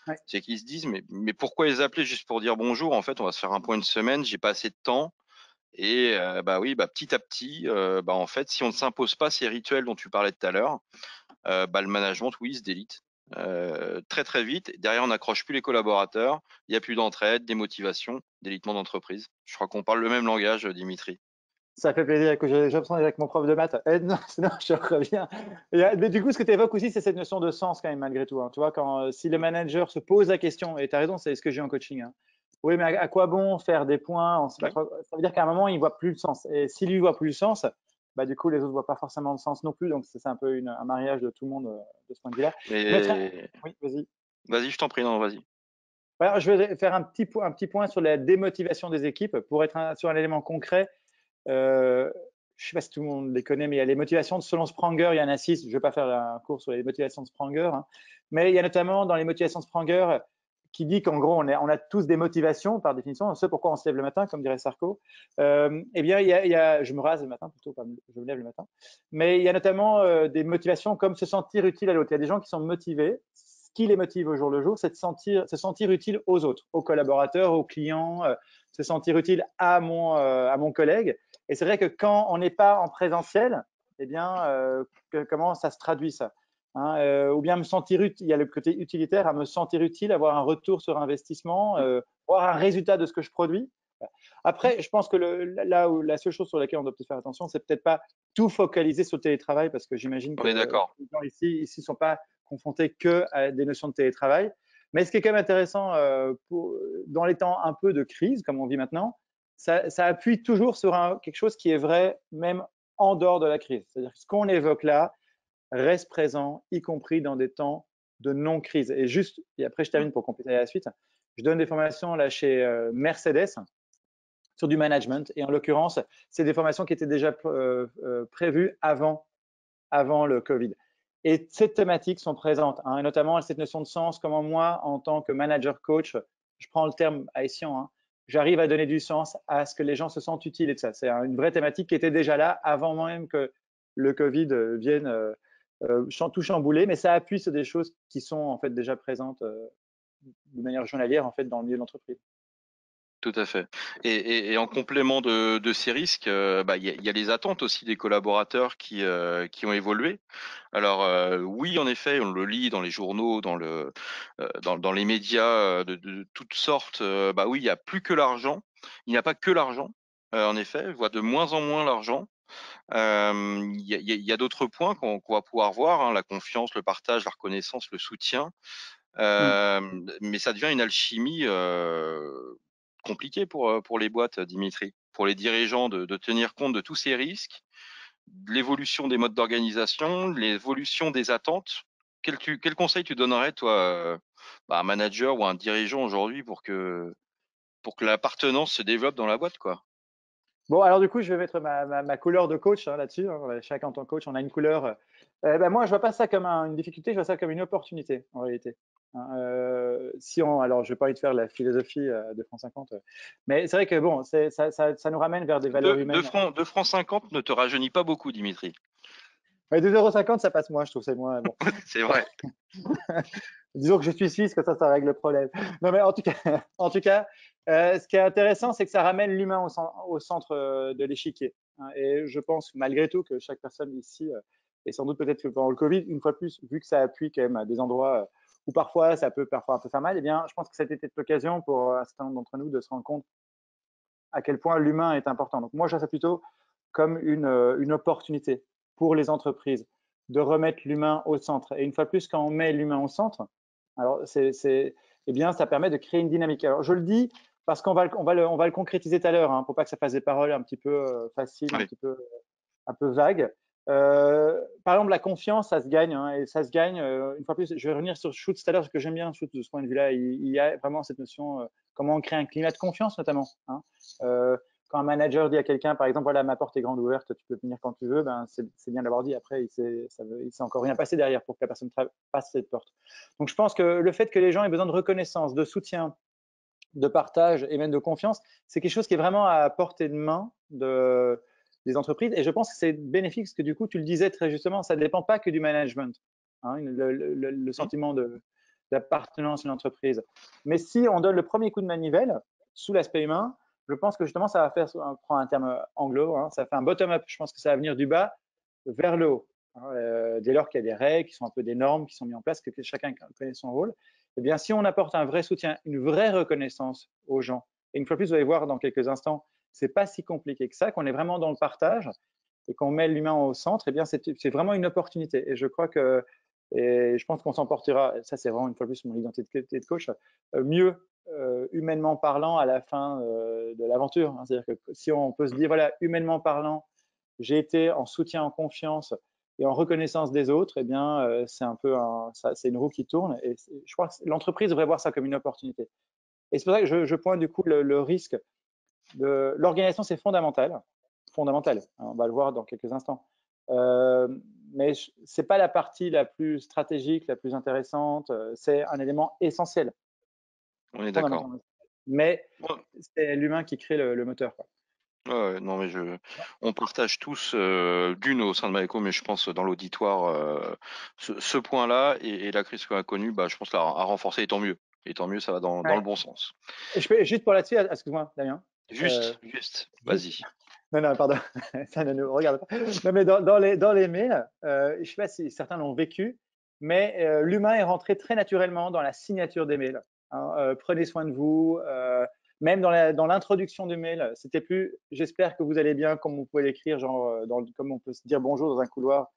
Ouais. C'est qu'ils se disent mais pourquoi les appeler juste pour dire bonjour? En fait, on va se faire un point une semaine, j'ai pas assez de temps. Et bah oui, bah petit à petit, bah en fait, si on ne s'impose pas ces rituels dont tu parlais tout à l'heure, bah le management, oui, il se délite très très vite. Derrière, on n'accroche plus les collaborateurs, il y a plus d'entraide, démotivation, délitement d'entreprise. Je crois qu'on parle le même langage, Dimitri. Ça fait plaisir que j'ai l'impression avec mon prof de maths. Non, sinon, je reviens. Mais du coup, ce que tu évoques aussi, c'est cette notion de sens quand même, malgré tout. Hein. Tu vois, si le manager se pose la question, et tu as raison, c'est ce que j'ai en coaching. Hein. Oui, mais à quoi bon faire des points on sait pas Ouais. trop. Ça veut dire qu'à un moment, il voit plus le sens. Et s'il lui voit plus le sens, bah, du coup, les autres voient pas forcément le sens non plus. Donc, c'est un peu un mariage de tout le monde de ce point de vue-là. Je mettrais... Mais Oui, vas-y. vas-y, je t'en prie, non, vas-y. Alors, je vais faire un petit point sur la démotivation des équipes pour être sur un élément concret. Euh, je ne sais pas si tout le monde les connaît, mais il y a les motivations selon Spranger, il y en a 6. Je ne vais pas faire un cours sur les motivations de Spranger, hein. Mais il y a notamment dans les motivations de Spranger qui dit qu'en gros, on a tous des motivations par définition, on sait pourquoi on se lève le matin, comme dirait Sarko. Eh bien, je me rase le matin plutôt, pas je me lève le matin. Mais il y a notamment des motivations comme se sentir utile à l'autre. Il y a des gens qui sont motivés. Ce qui les motive au jour le jour, c'est de se sentir utile aux autres, aux collaborateurs, aux clients, se sentir utile à mon collègue. Et c'est vrai que quand on n'est pas en présentiel, eh bien, comment ça se traduit ça, hein, ou bien me sentir utile, il y a le côté utilitaire, à me sentir utile, avoir un retour sur investissement, voir un résultat de ce que je produis. Après, je pense que là où la seule chose sur laquelle on doit peut-être faire attention, c'est peut-être pas tout focaliser sur le télétravail, parce que j'imagine On est que d'accord. les gens ici sont pas confrontés que à des notions de télétravail. Mais ce qui est quand même intéressant dans les temps un peu de crise, comme on vit maintenant, ça appuie toujours sur quelque chose qui est vrai même en dehors de la crise. C'est-à-dire que ce qu'on évoque là reste présent, y compris dans des temps de non-crise. Et juste, et après je Mm. termine pour compléter la suite, je donne des formations là chez Mercedes sur du management. Et en l'occurrence, c'est des formations qui étaient déjà prévues avant le Covid. Et ces thématiques sont présentes, hein, et notamment cette notion de sens, comment moi, en tant que manager coach, je prends le terme haïtien, hein, j'arrive à donner du sens à ce que les gens se sentent utiles et de ça. C'est une vraie thématique qui était déjà là avant même que le Covid vienne tout chambouler, mais ça appuie sur des choses qui sont en fait déjà présentes de manière journalière en fait dans le milieu de l'entreprise. Tout à fait. Et en complément de ces risques, bah, il y a les attentes aussi des collaborateurs qui ont évolué. Alors oui, en effet, on le lit dans les journaux, dans les médias de toutes sortes. Bah oui, il y a plus que l'argent. Il n'y a pas que l'argent. En effet, on voit de moins en moins l'argent. Il y a d'autres points qu'on va pouvoir voir, hein, la confiance, le partage, la reconnaissance, le soutien. Mm. Mais ça devient une alchimie compliquée pour les boîtes, Dimitri, pour les dirigeants de tenir compte de tous ces risques, de l'évolution des modes d'organisation, l'évolution des attentes. Quel conseil tu donnerais, toi, bah, à un manager ou à un dirigeant aujourd'hui pour que l'appartenance se développe dans la boîte, quoi? Bon, alors du coup, je vais mettre ma couleur de coach hein, là-dessus. Hein. Chacun en tant que coach, on a une couleur. Ben, moi, je vois pas ça comme une difficulté, je vois ça comme une opportunité en réalité. Hein, si on, alors, je vais pas envie de faire la philosophie de France 50, mais c'est vrai que bon, ça nous ramène vers des valeurs humaines. 2 francs 50 ne te rajeunit pas beaucoup, Dimitri. Mais 2,50 €, ça passe moins, je trouve, c'est moins bon. C'est vrai. Disons que je suis suisse, que ça règle le problème. Non, mais en tout cas, en tout cas ce qui est intéressant, c'est que ça ramène l'humain au centre de l'échiquier. Hein. Et je pense malgré tout que chaque personne ici, et sans doute peut-être que pendant le Covid, une fois de plus, vu que ça appuie quand même à des endroits où parfois ça peut parfois un peu faire mal, eh bien, je pense que ça a été l'occasion pour un certain nombre d'entre nous de se rendre compte à quel point l'humain est important. Donc moi, je vois ça plutôt comme une opportunité pour les entreprises de remettre l'humain au centre. Et une fois de plus, quand on met l'humain au centre, alors eh bien, ça permet de créer une dynamique. Alors je le dis parce on va le concrétiser tout à l'heure, hein, pour pas que ça fasse des paroles un petit peu faciles, Oui. un peu vagues. Par exemple, la confiance, ça se gagne, hein, et ça se gagne. Une fois plus, je vais revenir sur Schutz tout à l'heure, parce que j'aime bien Schutz de ce point de vue-là. Il y a vraiment cette notion, comment on crée un climat de confiance, notamment. Hein. Quand un manager dit à quelqu'un, par exemple, voilà, ma porte est grande ouverte, tu peux venir quand tu veux, ben, c'est bien d'avoir dit. Après, il s'est encore rien passé derrière pour que la personne passe cette porte. Donc, je pense que le fait que les gens aient besoin de reconnaissance, de soutien, de partage et même de confiance, c'est quelque chose qui est vraiment à portée de main des entreprises. Et je pense que c'est bénéfique parce que du coup, tu le disais très justement, ça ne dépend pas que du management, hein, le Mmh. sentiment d'appartenance à une entreprise. Mais si on donne le premier coup de manivelle sous l'aspect humain, je pense que justement, ça va faire, on prend un terme anglo, hein, ça fait un bottom-up. Je pense que ça va venir du bas vers le haut. Hein, dès lors qu'il y a des règles, qui sont un peu des normes, qui sont mises en place, que chacun connaît son rôle, eh bien, si on apporte un vrai soutien, une vraie reconnaissance aux gens, et une fois de plus, vous allez voir dans quelques instants, c'est pas si compliqué que ça, qu'on est vraiment dans le partage et qu'on met l'humain au centre, eh bien, c'est vraiment une opportunité. Et je crois que, et je pense qu'on s'en portera, ça c'est vraiment une fois de plus mon identité de coach, mieux humainement parlant à la fin de l'aventure. Hein. C'est-à-dire que si on peut se dire, voilà, humainement parlant, j'ai été en soutien, en confiance et en reconnaissance des autres, eh bien, c'est un peu c'est une roue qui tourne. Et je crois que l'entreprise devrait voir ça comme une opportunité. Et c'est pour ça que je pointe du coup le risque de l'organisation, c'est fondamental, fondamental. Hein, on va le voir dans quelques instants. Euh, mais c'est pas la partie la plus stratégique, la plus intéressante. C'est un élément essentiel, On est d'accord. fondamental. Mais Ouais, c'est l'humain qui crée le moteur. Quoi. ouais, ouais, non, mais on partage tous, d'une au sein de Maïko, mais je pense dans l'auditoire, ce point-là et la crise qu'on a connue, bah, je pense l'a a renforcé et tant mieux. Et tant mieux, ça va dans le Ouais. bon sens. Et je peux, juste pour là-dessus, excuse-moi, Damien. Juste, Juste, vas-y. non, non, pardon, ça ne nous regarde pas. Non, mais dans les mails, je ne sais pas si certains l'ont vécu, mais l'humain est rentré très naturellement dans la signature des mails. Hein. Prenez soin de vous. Même dans l'introduction du mail, c'était plus j'espère que vous allez bien, comme vous pouvez l'écrire, genre comme on peut se dire bonjour dans un couloir.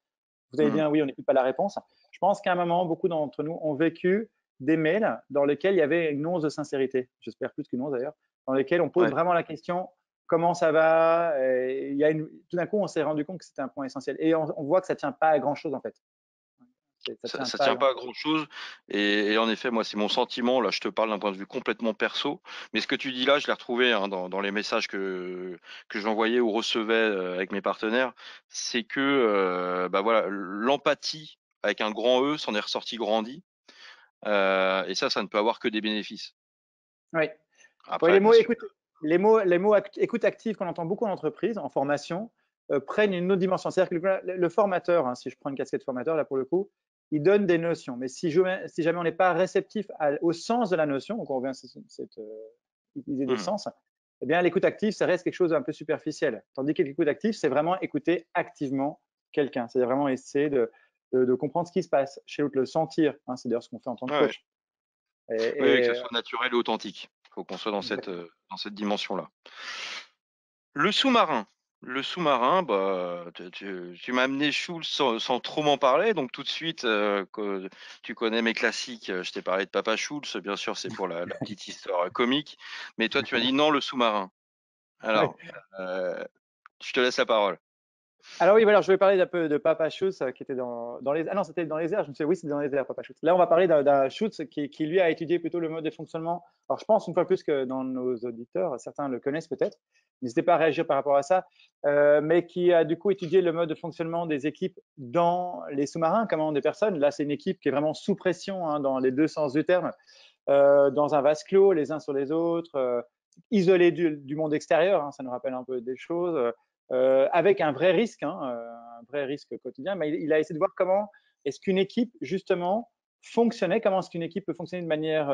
Vous allez Mmh. bien, oui, on n'écoute pas la réponse. Je pense qu'à un moment, beaucoup d'entre nous ont vécu des mails dans lesquels il y avait une once de sincérité, j'espère plus qu'une once d'ailleurs, dans lesquels on pose Ouais. vraiment la question comment ça va. Et il y a tout d'un coup, on s'est rendu compte que c'était un point essentiel. Et on voit que ça ne tient pas à grand-chose en fait. Ça Ça tient ça pas à tient grand pas à grand-chose et en effet, moi, c'est mon sentiment. Là, je te parle d'un point de vue complètement perso, mais ce que tu dis là, je l'ai retrouvé, hein, dans les messages que j'envoyais ou recevais, avec mes partenaires. C'est que, bah, voilà, l'empathie avec un grand E s'en est ressorti grandi, et ça ne peut avoir que des bénéfices. Oui. Oui, Après, bien sûr. les mots écoute active qu'on entend beaucoup en entreprise, en formation, prennent une autre dimension. C'est-à-dire que le formateur, hein, si je prends une casquette formateur, là pour le coup, il donne des notions. Mais si jamais on n'est pas réceptif au sens de la notion, donc on revient à utiliser des Mmh. sens, eh bien, l'écoute active, ça reste quelque chose d'un peu superficiel. Tandis que l'écoute active, c'est vraiment écouter activement quelqu'un. C'est vraiment essayer de comprendre ce qui se passe chez l'autre, le sentir, hein. C'est d'ailleurs ce qu'on fait en tant que Ouais, ouais. coach. Oui, oui, que ce Et soit naturel et authentique. Il faut qu'on soit exactement. dans cette dimension-là. Le sous-marin. Le sous-marin, bah, tu m'as amené Schulz sans trop m'en parler, donc tout de suite, tu connais mes classiques. Je t'ai parlé de Papa Schulz, bien sûr, c'est pour la petite histoire comique. Mais toi, tu m'as dit non, le sous-marin. Ouais. Alors, je te laisse la parole. Alors oui, voilà, je voulais parler d'un peu de Papa Schutz qui était dans les… Ah non, c'était dans les airs. Je me suis dit, oui, c'est dans les airs, Papa Schutz. Là, on va parler d'un Schutz qui, lui, a étudié plutôt le mode de fonctionnement. Alors, je pense, une fois plus que dans nos auditeurs, certains le connaissent peut-être. N'hésitez pas à réagir par rapport à ça. Mais qui a du coup étudié le mode de fonctionnement des équipes dans les sous-marins, comment des personnes. Là, c'est une équipe qui est vraiment sous pression, hein, dans les deux sens du terme, dans un vase clos, les uns sur les autres, isolés du monde extérieur, hein, ça nous rappelle un peu des choses, avec un vrai risque, hein, un vrai risque quotidien. Mais il a essayé de voir comment est-ce qu'une équipe, justement, fonctionnait, comment est-ce qu'une équipe peut fonctionner de manière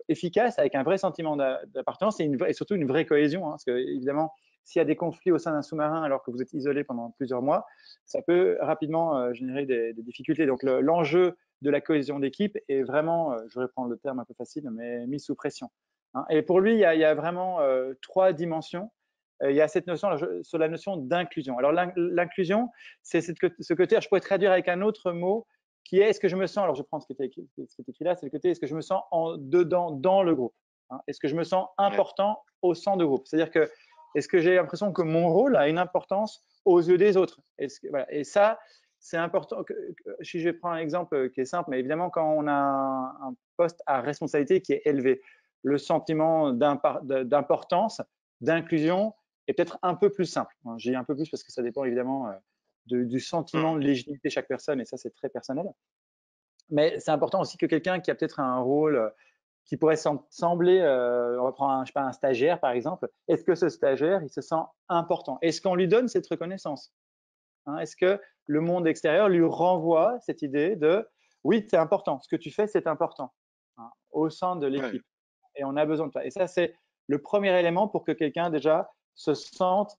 efficace, avec un vrai sentiment d'appartenance et surtout une vraie cohésion. Hein, parce que, évidemment, s'il y a des conflits au sein d'un sous-marin alors que vous êtes isolé pendant plusieurs mois, ça peut rapidement générer des difficultés. Donc, l'enjeu de la cohésion d'équipe est vraiment, je vais prendre le terme un peu facile, mais mis sous pression. Hein. Et pour lui, il y a vraiment trois dimensions. Il y a cette notion sur la notion d'inclusion. Alors l'inclusion, c'est ce côté, je pourrais traduire avec un autre mot qui est est-ce que je me sens, alors je prends ce qui est écrit là, c'est le côté est-ce que je me sens dedans, dans le groupe, hein. Est-ce que je me sens Ouais. important au sein du groupe? C'est-à-dire que est-ce que j'ai l'impression que mon rôle a une importance aux yeux des autres? Voilà. Et ça, c'est important. Si je vais prendre un exemple qui est simple, mais évidemment, quand on a un poste à responsabilité qui est élevé, le sentiment d'importance, d'inclusion est peut-être un peu plus simple. J'ai un peu plus parce que ça dépend évidemment du sentiment Mmh. de légitimité de chaque personne, et ça, c'est très personnel. Mais c'est important aussi que quelqu'un qui a peut-être un rôle qui pourrait sembler, on va prendre je sais pas, un stagiaire par exemple, est-ce que ce stagiaire, il se sent important? Est-ce qu'on lui donne cette reconnaissance? Hein, est-ce que le monde extérieur lui renvoie cette idée de oui, c'est important, ce que tu fais, c'est important, hein, au sein de Ouais. l'équipe. Et on a besoin de toi. Et ça, c'est le premier élément pour que quelqu'un déjà se sente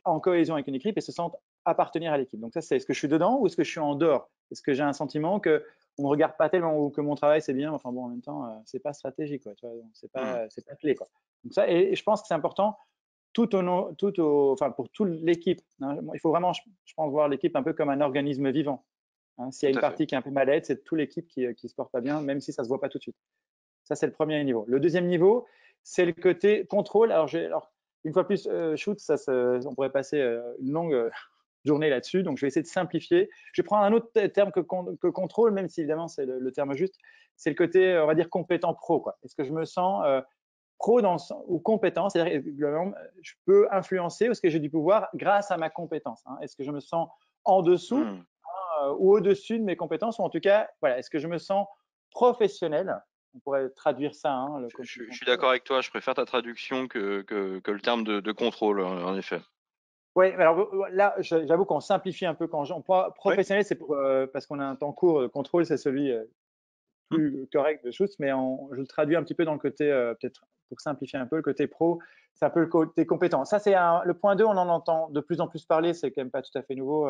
en cohésion avec une équipe et se sente appartenir à l'équipe. Donc ça, c'est est-ce que je suis dedans ou est-ce que je suis en dehors? Est-ce que j'ai un sentiment que on ne regarde pas tellement ou que mon travail c'est bien, enfin bon, en même temps, c'est pas stratégique, quoi, tu vois, Mmh. c'est pas clé, quoi. Donc ça, et je pense que c'est important enfin, pour toute l'équipe, hein. Il faut vraiment, je pense, voir l'équipe un peu comme un organisme vivant. Hein. S'il y a Tout une à fait. partie qui est un peu malade, c'est toute l'équipe qui ne se porte pas bien, même si ça ne se voit pas tout de suite. Ça, c'est le premier niveau. Le deuxième niveau, c'est le côté contrôle. Alors une fois plus, shoot, on pourrait passer une longue journée là-dessus, donc je vais essayer de simplifier. Je vais prendre un autre terme que contrôle, même si évidemment c'est le terme juste. C'est le côté, on va dire, compétent pro, quoi. Est-ce que je me sens pro ou compétent, c'est-à-dire je peux influencer ou est-ce que j'ai du pouvoir grâce à ma compétence, hein. Est-ce que je me sens en dessous Mmh. ou au-dessus de mes compétences, ou en tout cas, voilà, est-ce que je me sens professionnel? On pourrait traduire ça, hein, le côté Je suis contrôle. d'accord avec toi, je préfère ta traduction que le terme de contrôle, en effet. Oui, alors là, j'avoue qu'on simplifie un peu quand Ouais. professionnel, c'est pour, parce qu'on a un temps court, le contrôle, c'est celui Mmh. plus correct de choses, mais je le traduis un petit peu dans le côté, peut-être pour simplifier un peu, le côté pro, c'est un peu le côté compétent. Ça, c'est le point 2, on en entend de plus en plus parler, c'est quand même pas tout à fait nouveau.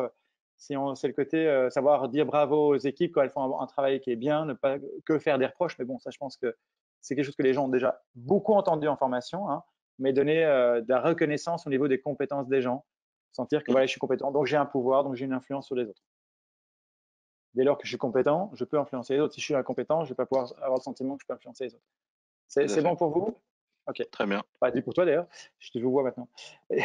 C'est le côté savoir dire bravo aux équipes quand elles font un travail qui est bien, ne pas que faire des reproches, mais bon, ça, je pense que c'est quelque chose que les gens ont déjà beaucoup entendu en formation, hein, mais donner de la reconnaissance au niveau des compétences des gens, sentir que Mmh. voilà, je suis compétent, donc j'ai un pouvoir, donc j'ai une influence sur les autres. Dès lors que je suis compétent, je peux influencer les autres. Si je suis incompétent, je ne vais pas pouvoir avoir le sentiment que je peux influencer les autres. Tout à C'est fait. bon pour vous? Ok. Très bien. Pas dit pour toi d'ailleurs. Je te vois maintenant. Et,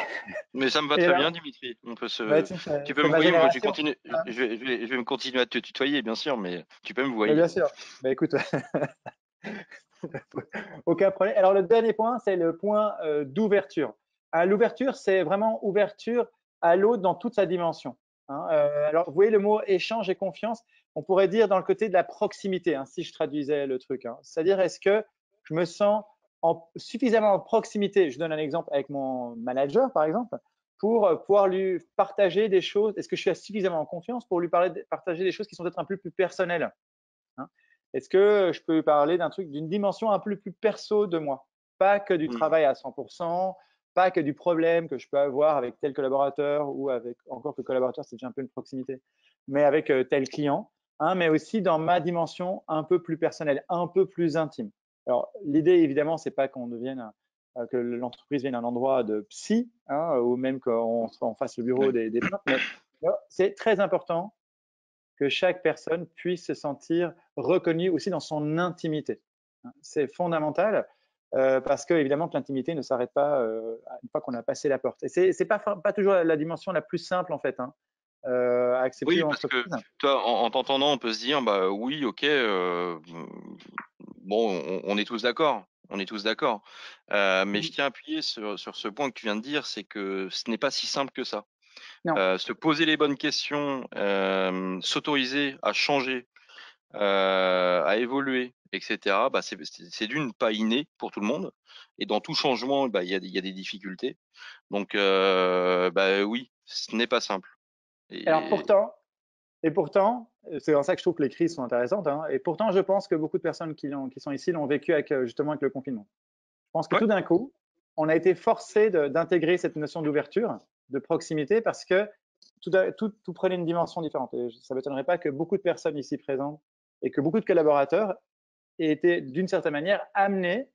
Mais ça me va et très bien, là, Dimitri. On peut bah, se tu sais, tu peux c'est me ma voyer, moi je vais génération. continuer Hein. je vais me continuer à te tutoyer bien sûr, mais tu peux me Mais voyer. bien sûr. Bah, écoute, aucun problème. Alors le dernier point, c'est le point d'ouverture. L'ouverture, c'est vraiment ouverture à l'autre dans toute sa dimension. Hein. Alors vous voyez le mot échange et confiance, on pourrait dire dans le côté de la proximité, hein, si je traduisais le truc, hein. C'est-à-dire est-ce que je me sens suffisamment en proximité, je donne un exemple avec mon manager par exemple, pour pouvoir lui partager des choses, est-ce que je suis suffisamment en confiance pour lui partager des choses qui sont peut-être un peu plus personnelles, hein. Est-ce que je peux parler d'un truc, d'une dimension un peu plus perso de moi? Pas que du Mmh. travail à 100%, pas que du problème que je peux avoir avec tel collaborateur ou avec encore que collaborateur, c'est déjà un peu une proximité, mais avec tel client, hein, mais aussi dans ma dimension un peu plus personnelle, un peu plus intime. Alors, l'idée, évidemment, c'est pas qu'on devienne, que l'entreprise vienne un endroit de psy, hein, ou même qu'on fasse le bureau Ouais. des peintres, mais c'est très important que chaque personne puisse se sentir reconnue aussi dans son intimité. C'est fondamental parce que évidemment que l'intimité ne s'arrête pas une fois qu'on a passé la porte. Et c'est pas toujours la dimension la plus simple en fait hein, à accepter Oui, dans parce que l'entreprise. toi, en t'entendant, on peut se dire, bah oui, ok, bon, on est tous d'accord. On est tous d'accord. Mais je Mm. tiens à appuyer sur ce point que tu viens de dire, c'est que ce n'est pas si simple que ça. Non. Se poser les bonnes questions, s'autoriser à changer, à évoluer, etc. Bah, c'est d'une pas inné pour tout le monde. Et dans tout changement, bah, il y a des difficultés. Donc, bah oui, ce n'est pas simple. Alors Et pourtant, c'est en ça que je trouve que les crises sont intéressantes. Hein, et pourtant, je pense que beaucoup de personnes qui sont ici l'ont vécu avec, justement avec le confinement. Je pense que ouais. tout d'un coup, on a été forcé d'intégrer cette notion d'ouverture, de proximité, parce que tout prenait une dimension différente. Et ça ne m'étonnerait pas que beaucoup de personnes ici présentes et que beaucoup de collaborateurs aient été, d'une certaine manière, amenés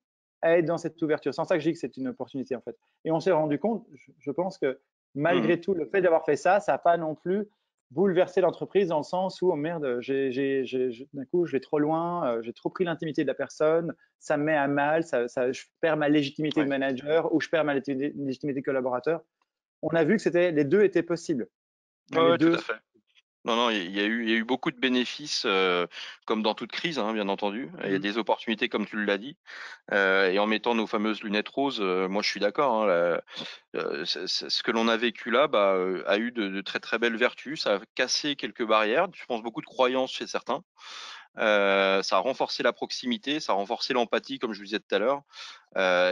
à être dans cette ouverture. C'est en ça que je dis que c'est une opportunité, en fait. Et on s'est rendu compte, je pense que Mmh. malgré tout, le fait d'avoir fait ça, ça n'a pas non plus bouleversé l'entreprise dans le sens où, oh merde, d'un coup, je vais trop loin, j'ai trop pris l'intimité de la personne, ça me met à mal, je perds ma légitimité de Ouais. manager ou je perds ma légitimité de collaborateur. On a vu que les deux étaient possibles. Hein, Ouais, les ouais, tout deux. à fait. Non, non, il y a eu beaucoup de bénéfices, comme dans toute crise, hein, bien entendu. Il y a Mm, des opportunités, comme tu l'as dit. Et en mettant nos fameuses lunettes roses, moi je suis d'accord, hein, ce que l'on a vécu là, bah, a eu de très très belles vertus. Ça a cassé quelques barrières, je pense beaucoup de croyances chez certains. Ça a renforcé la proximité, ça a renforcé l'empathie, comme je vous disais tout à l'heure.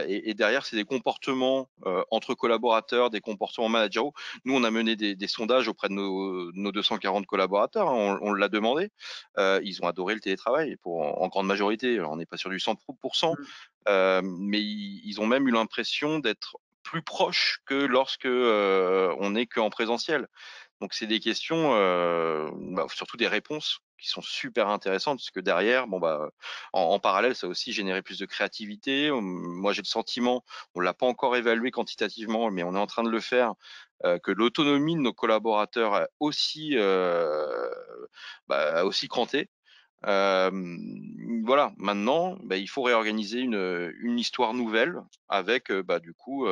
Et derrière, c'est des comportements entre collaborateurs, des comportements managériaux. Nous, on a mené des sondages auprès de nos 240 collaborateurs, hein, on l'a demandé. Ils ont adoré le télétravail, en grande majorité. On n'est pas sur du 100%, mm. mais ils ont même eu l'impression d'être plus proches que lorsque on n'est qu'en présentiel. Donc c'est des questions, bah, surtout des réponses qui sont super intéressantes parce que derrière, bon bah, en parallèle, ça a aussi généré plus de créativité. Moi, j'ai le sentiment, on l'a pas encore évalué quantitativement, mais on est en train de le faire, que l'autonomie de nos collaborateurs a aussi cranté. Voilà, maintenant, bah, il faut réorganiser une histoire nouvelle avec, bah, du coup,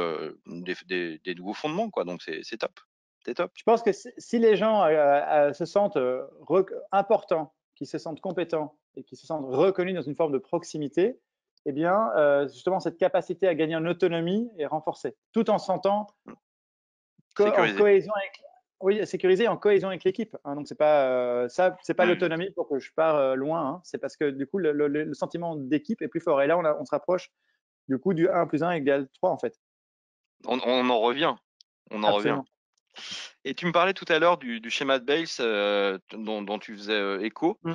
des nouveaux fondements, quoi. Donc c'est top, c'est top. Je pense que si les gens se sentent importants, qui se sentent compétents et qui se sentent reconnus dans une forme de proximité, eh bien, justement, cette capacité à gagner en autonomie est renforcée, tout en se sentant en Sécurisé. cohésion avec, oui, sécurisé en cohésion avec l'équipe. Hein, donc, c'est pas ça, c'est pas Mmh. l'autonomie pour que je pars loin. Hein, c'est parce que du coup, le sentiment d'équipe est plus fort. Et là, on se rapproche du coup du 1 plus 1 égale 3 en fait. On en revient, on en revient. Absolument. Et tu me parlais tout à l'heure du schéma de Bales, dont tu faisais, écho. Mm.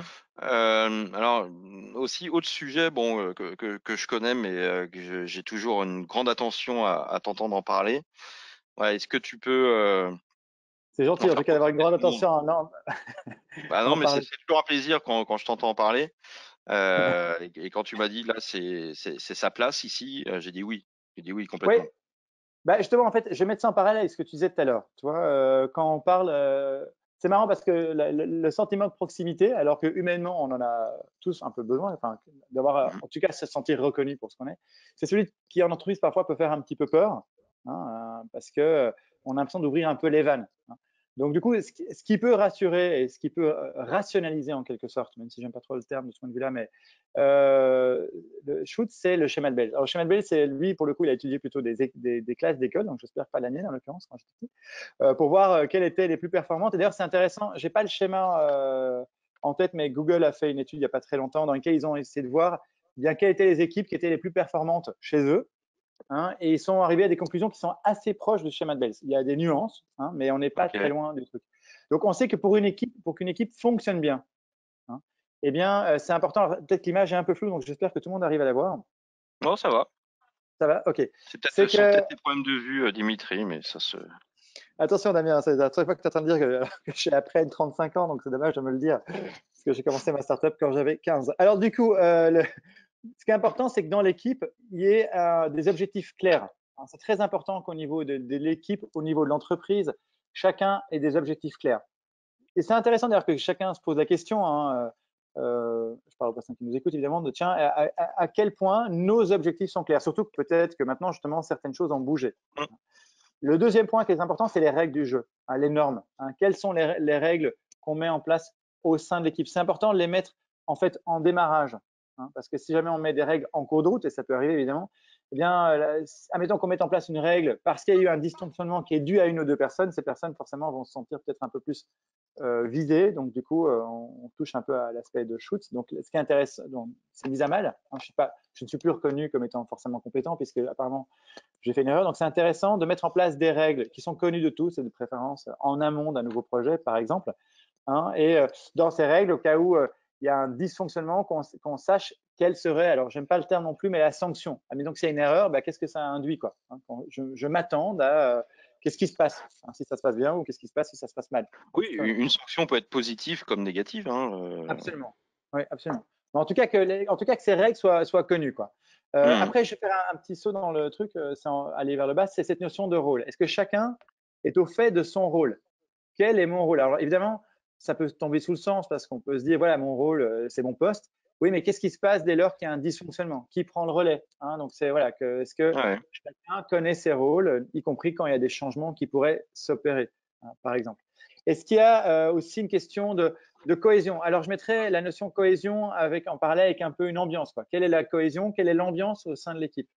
Alors, aussi autre sujet, bon, que je connais, mais j'ai toujours une grande attention à t'entendre en parler. Ouais, est-ce que tu peux, C'est en gentil en tout faire cas d'avoir une grande potentiellement. attention Bah, à non, en mais c'est parler. c'est toujours un plaisir quand je t'entends en parler, et quand tu m'as dit: «Là, c'est sa place ici», j'ai dit: «Oui». J'ai dit: «Oui», Oui, complètement. bah, justement, en fait, je vais mettre ça en parallèle avec ce que tu disais tout à l'heure. Tu vois, quand on parle, c'est marrant parce que le sentiment de proximité, alors que humainement, on en a tous un peu besoin, enfin, d'avoir, Mmh. en tout cas, se sentir reconnu pour ce qu'on est. C'est celui qui, en entreprise, parfois, peut faire un petit peu peur, hein, parce que on a l'impression d'ouvrir un peu les vannes. Hein. Donc, du coup, ce qui peut rassurer et ce qui peut rationaliser en quelque sorte, même si j'aime pas trop le terme de ce point de vue-là, mais euh, le shoot, c'est le schéma de Bell. Alors, le schéma de Bell, c'est lui, pour le coup, il a étudié plutôt des classes d'école, donc j'espère pas la mienne en l'occurrence quand j'étais petit, pour voir quelles étaient les plus performantes. Et d'ailleurs, c'est intéressant, j'ai pas le schéma en tête, mais Google a fait une étude il y a pas très longtemps dans laquelle ils ont essayé de voir bien quelles étaient les équipes qui étaient les plus performantes chez eux. Hein, et ils sont arrivés à des conclusions qui sont assez proches du schéma de Bell. Il y a des nuances, hein, mais on n'est pas très OK. loin du truc. Donc, on sait que pour qu'une équipe fonctionne bien, hein, eh bien, c'est important. Peut-être que l'image est un peu floue, donc j'espère que tout le monde arrive à la voir. Non, ça va. Ça va? OK. C'est C'est peut-être, ce sont que, peut-être des problèmes de vue, Dimitri, mais ça se. attention Damien, c'est la troisième fois que tu es en train de dire que je suis après 35 ans, donc c'est dommage de me le dire, parce que j'ai commencé ma startup quand j'avais 15. Alors du coup, ce qui est important, c'est que dans l'équipe, il y ait des objectifs clairs. Hein, c'est très important qu'au niveau de l'équipe, au niveau de l'entreprise, chacun ait des objectifs clairs. Et c'est intéressant d'ailleurs que chacun se pose la question, hein, je parle aux personnes qui nous écoutent évidemment, de tiens, à quel point nos objectifs sont clairs. Surtout que peut-être que maintenant, justement, certaines choses ont bougé. Mmh. Le deuxième point qui est important, c'est les règles du jeu, hein, les normes. Hein. Quelles sont les règles qu'on met en place au sein de l'équipe? C'est important de les mettre en fait en démarrage, hein, parce que si jamais on met des règles en cours de route, et ça peut arriver évidemment, eh bien, admettons qu'on mette en place une règle parce qu'il y a eu un dysfonctionnement qui est dû à une ou deux personnes, ces personnes forcément vont se sentir peut-être un peu plus visées, donc du coup, on touche un peu à l'aspect de shoot. Donc, ce qui intéresse, c'est mise à mal. Hein, je ne suis plus reconnu comme étant forcément compétent puisque apparemment j'ai fait une erreur. Donc, c'est intéressant de mettre en place des règles qui sont connues de tous et de préférence en amont d'un nouveau projet, par exemple. Hein, et dans ces règles, au cas où il y a un dysfonctionnement, qu'on sache quelle serait, alors j'aime pas le terme non plus, mais la sanction. Ah, mais donc, s'il y a une erreur, bah, qu'est-ce que ça induit, quoi, hein, je m'attends à qu'est-ce qui se passe, hein, si ça se passe bien ou qu'est-ce qui se passe si ça se passe mal. Oui, une sanction peut être positive comme négative, hein, Absolument. Oui, absolument. Mais en tout cas, que ces règles soient connues, quoi. Mmh. Après, je vais faire un petit saut dans le truc, sans aller vers le bas, c'est cette notion de rôle. Est-ce que chacun est au fait de son rôle? Quel est mon rôle? Alors évidemment, ça peut tomber sous le sens parce qu'on peut se dire, voilà, mon rôle, c'est mon poste. Oui, mais qu'est-ce qui se passe dès lors qu'il y a un dysfonctionnement? Qui prend le relais? Hein, donc c'est voilà, est-ce que Ouais. chacun connaît ses rôles, y compris quand il y a des changements qui pourraient s'opérer, hein, par exemple. Est-ce qu'il y a aussi une question de cohésion? Alors je mettrais la notion cohésion en parallèle avec un peu une ambiance, quoi. Quelle est la cohésion? Quelle est l'ambiance au sein de l'équipe?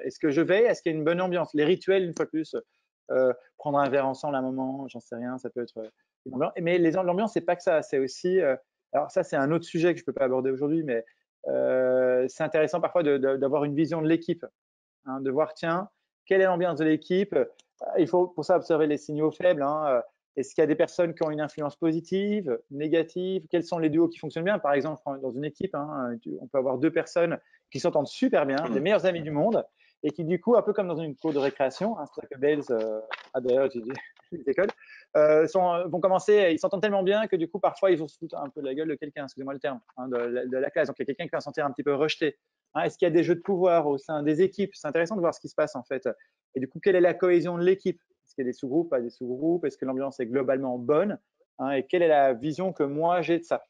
Est-ce que je vais? Est-ce qu'il y a une bonne ambiance? Les rituels, une fois de plus, prendre un verre ensemble à un moment, j'en sais rien, ça peut être une ambiance. Mais l'ambiance, c'est pas que ça, c'est aussi. Alors ça, c'est un autre sujet que je peux pas aborder aujourd'hui, mais c'est intéressant parfois d'avoir une vision de l'équipe, hein, de voir tiens, quelle est l'ambiance de l'équipe. Il faut pour ça observer les signaux faibles. Hein. Est-ce qu'il y a des personnes qui ont une influence positive, négative? Quels sont les duos qui fonctionnent bien? Par exemple, dans une équipe, hein, on peut avoir deux personnes qui s'entendent super bien, des Mmh. meilleurs amis du monde, et qui du coup, un peu comme dans une cour de récréation, hein, c'est ça que Bales a d'ailleurs étudié les écoles, vont commencer, ils s'entendent tellement bien que du coup, parfois, ils vont se foutre un peu de la gueule de quelqu'un, excusez-moi le terme, hein, de la classe. Donc, il y a quelqu'un qui va se sentir un petit peu rejeté. Hein, est-ce qu'il y a des jeux de pouvoir au sein des équipes? C'est intéressant de voir ce qui se passe en fait. Et du coup, quelle est la cohésion de l'équipe? Est-ce qu'il y a des sous-groupes, pas des sous-groupes? Est-ce que l'ambiance est globalement bonne? Hein, et quelle est la vision que moi j'ai de ça?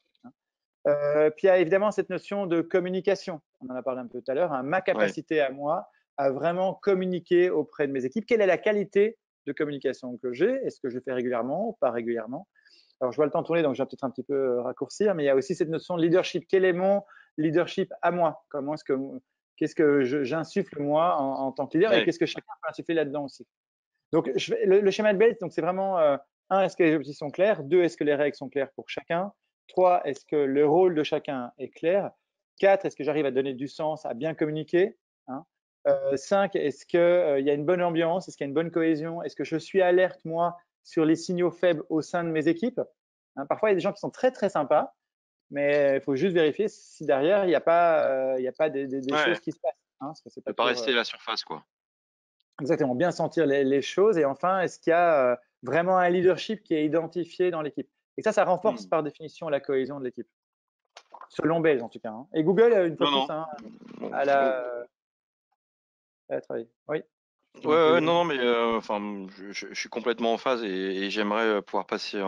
Puis il y a évidemment cette notion de communication. On en a parlé un peu tout à l'heure. Hein, ma Ouais. capacité à moi à vraiment communiquer auprès de mes équipes. Quelle est la qualité de communication que j'ai? Est-ce que je le fais régulièrement ou pas régulièrement? Alors, je vois le temps tourner, donc je vais peut-être un petit peu raccourcir, mais il y a aussi cette notion de leadership. Quel est mon leadership à moi? Qu'est-ce que j'insuffle moi en tant que leader et Ouais. qu'est-ce que chacun peut insuffler là-dedans aussi? Donc, le schéma de Belt, donc c'est vraiment un, est-ce que les objectifs sont clairs? Deux, est-ce que les règles sont claires pour chacun? Trois, est-ce que le rôle de chacun est clair? Quatre, est-ce que j'arrive à donner du sens, à bien communiquer? Hein. Cinq, est-ce qu'il y a une bonne ambiance? Est-ce qu'il y a une bonne cohésion? Est-ce que je suis alerte, moi, sur les signaux faibles au sein de mes équipes? Hein, parfois, il y a des gens qui sont très, très sympas, mais il faut juste vérifier si derrière, il y a pas des choses Ouais. qui se passent. Hein, parce que c'est De pas pas toujours rester à la surface, quoi. exactement bien sentir les choses. Et enfin, est-ce qu'il y a vraiment un leadership qui est identifié dans l'équipe? Et ça renforce Mmh. par définition la cohésion de l'équipe, selon Belge en tout cas. Hein. Et Google, une fois Non, de plus, non. hein, à Mmh. travailler. Oui, je Ouais, t'ai coupé, ouais, Damien. non, mais enfin, je suis complètement en phase et j'aimerais pouvoir passer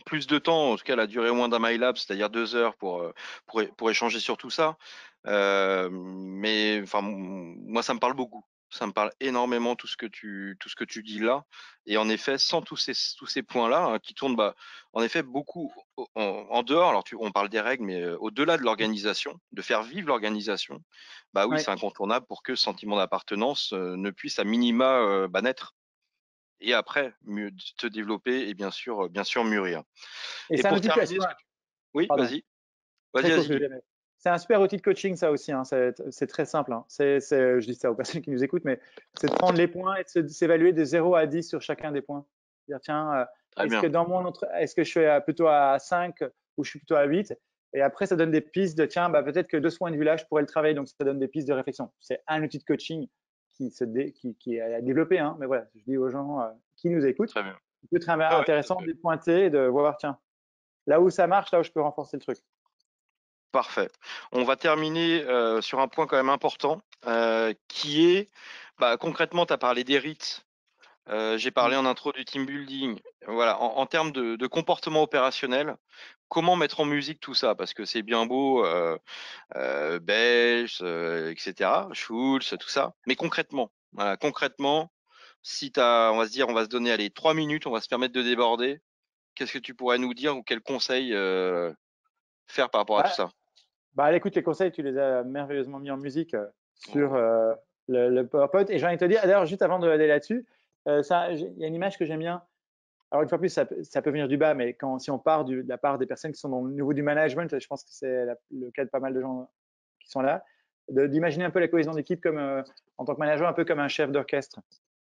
plus de temps, en tout cas la durée au moins d'un MyLab, c'est-à-dire 2 heures pour échanger sur tout ça. Mais enfin, moi, ça me parle beaucoup. Ça me parle énormément tout ce que tu dis là. Et en effet, sans tous ces points-là, hein, qui tournent, bah, en effet, beaucoup en dehors. Alors, on parle des règles, mais au-delà de l'organisation, de faire vivre l'organisation. Bah oui, Oui. c'est incontournable pour que ce sentiment d'appartenance ne puisse à minima bah, naître et après mieux te développer et bien sûr mûrir. Et Et c'est un pour outil terminer, oui, pardon, vas-y, très court ce que dis. je vais. C'est un super outil de coaching, ça aussi. Hein. C'est très simple. Hein. Je dis ça aux personnes qui nous écoutent, mais c'est de prendre les points et de s'évaluer de 0 à 10 sur chacun des points. Dire, tiens, Très bien. est-ce que je suis plutôt à 5 ou je suis plutôt à 8? Et après, ça donne des pistes de, tiens, bah, peut-être que de ce point de vue-là, je pourrais le travailler. Donc, ça donne des pistes de réflexion. C'est un outil de coaching qui est à développer. Hein, mais voilà, je dis aux gens qui nous écoutent, Très bien. il peut être Ah ouais, tout à intéressant fait. de pointer et de voir, tiens, là où ça marche, là où je peux renforcer le truc. Parfait. On va terminer sur un point quand même important, qui est, bah, concrètement, tu as parlé des rites. J'ai parlé Mm. en intro du team building. Voilà, en termes de comportement opérationnel, comment mettre en musique tout ça? Parce que c'est bien beau, Belge, et cetera, Schulz, tout ça. Mais concrètement, voilà, concrètement, si on va se dire, on va se donner, allez, 3 minutes, on va se permettre de déborder. Qu'est-ce que tu pourrais nous dire ou quels conseils faire par rapport à tout Bah, ça? bah, écoute, les conseils, tu les as merveilleusement mis en musique sur Oh. le PowerPoint. Et j'ai envie de te dire, d'ailleurs, juste avant d'aller là-dessus, il y a une image que j'aime bien. Alors, une fois de plus, ça peut venir du bas, mais si on part de la part des personnes qui sont au niveau du management, je pense que c'est le cas de pas mal de gens qui sont là, d'imaginer un peu la cohésion d'équipe comme, en tant que manager, un peu comme un chef d'orchestre.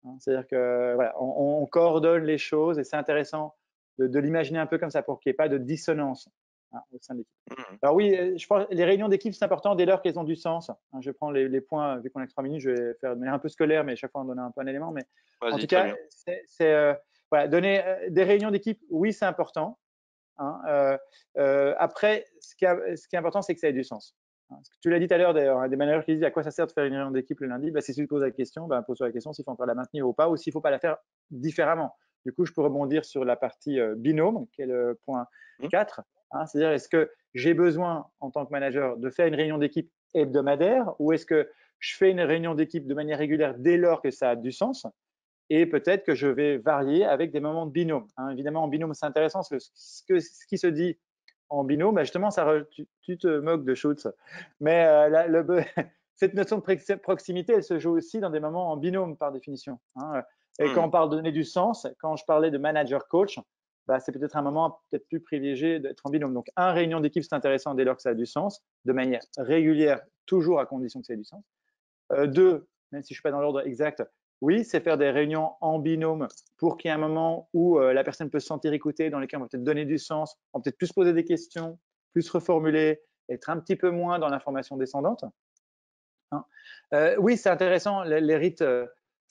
Hein. C'est-à-dire que voilà, on coordonne les choses et c'est intéressant de l'imaginer un peu comme ça pour qu'il n'y ait pas de dissonance, hein, au sein de l'équipe. Mhm. Alors oui, je pense les réunions d'équipe, c'est important dès lors qu'elles ont du sens. Hein, je prends les points, vu qu'on a que 3 minutes, je vais faire de manière un peu scolaire, mais chaque fois on donne un peu un élément. Mais en Vas-y, tout très cas, bien. voilà, donner des réunions d'équipe, oui, c'est important. Hein, après, ce qui est important, c'est que ça ait du sens. Hein, tu l'as dit tout à l'heure, d'ailleurs, hein, des managers qui disent à quoi ça sert de faire une réunion d'équipe le lundi. Bah, si tu te poses la question, bah, pose-toi la question s'il faut encore la maintenir ou pas, ou s'il ne faut pas la faire différemment. Du coup, je peux rebondir sur la partie binôme, qui est le point Mhm. 4. Hein, c'est-à-dire, est-ce que j'ai besoin, en tant que manager, de faire une réunion d'équipe hebdomadaire, ou est-ce que je fais une réunion d'équipe de manière régulière dès lors que ça a du sens? Et peut-être que je vais varier avec des moments de binôme. Hein. Évidemment, en binôme, c'est intéressant parce que ce qui se dit en binôme, bah justement, tu te moques de Schutz. Mais cette notion de proximité, elle se joue aussi dans des moments en binôme par définition. Hein. Et quand Mhm. on parle de donner du sens, quand je parlais de manager-coach, bah, c'est peut-être un moment peut-être plus privilégié d'être en binôme. Donc, réunion d'équipe, c'est intéressant dès lors que ça a du sens, de manière régulière, toujours à condition que ça ait du sens. Deux, même si je ne suis pas dans l'ordre exact, oui, c'est faire des réunions en binôme pour qu'il y ait un moment où la personne peut se sentir écoutée, dans lesquels on va peut-être donner du sens, on va peut-être plus poser des questions, plus reformuler, être un petit peu moins dans l'information descendante. Hein. Oui, c'est intéressant, les rites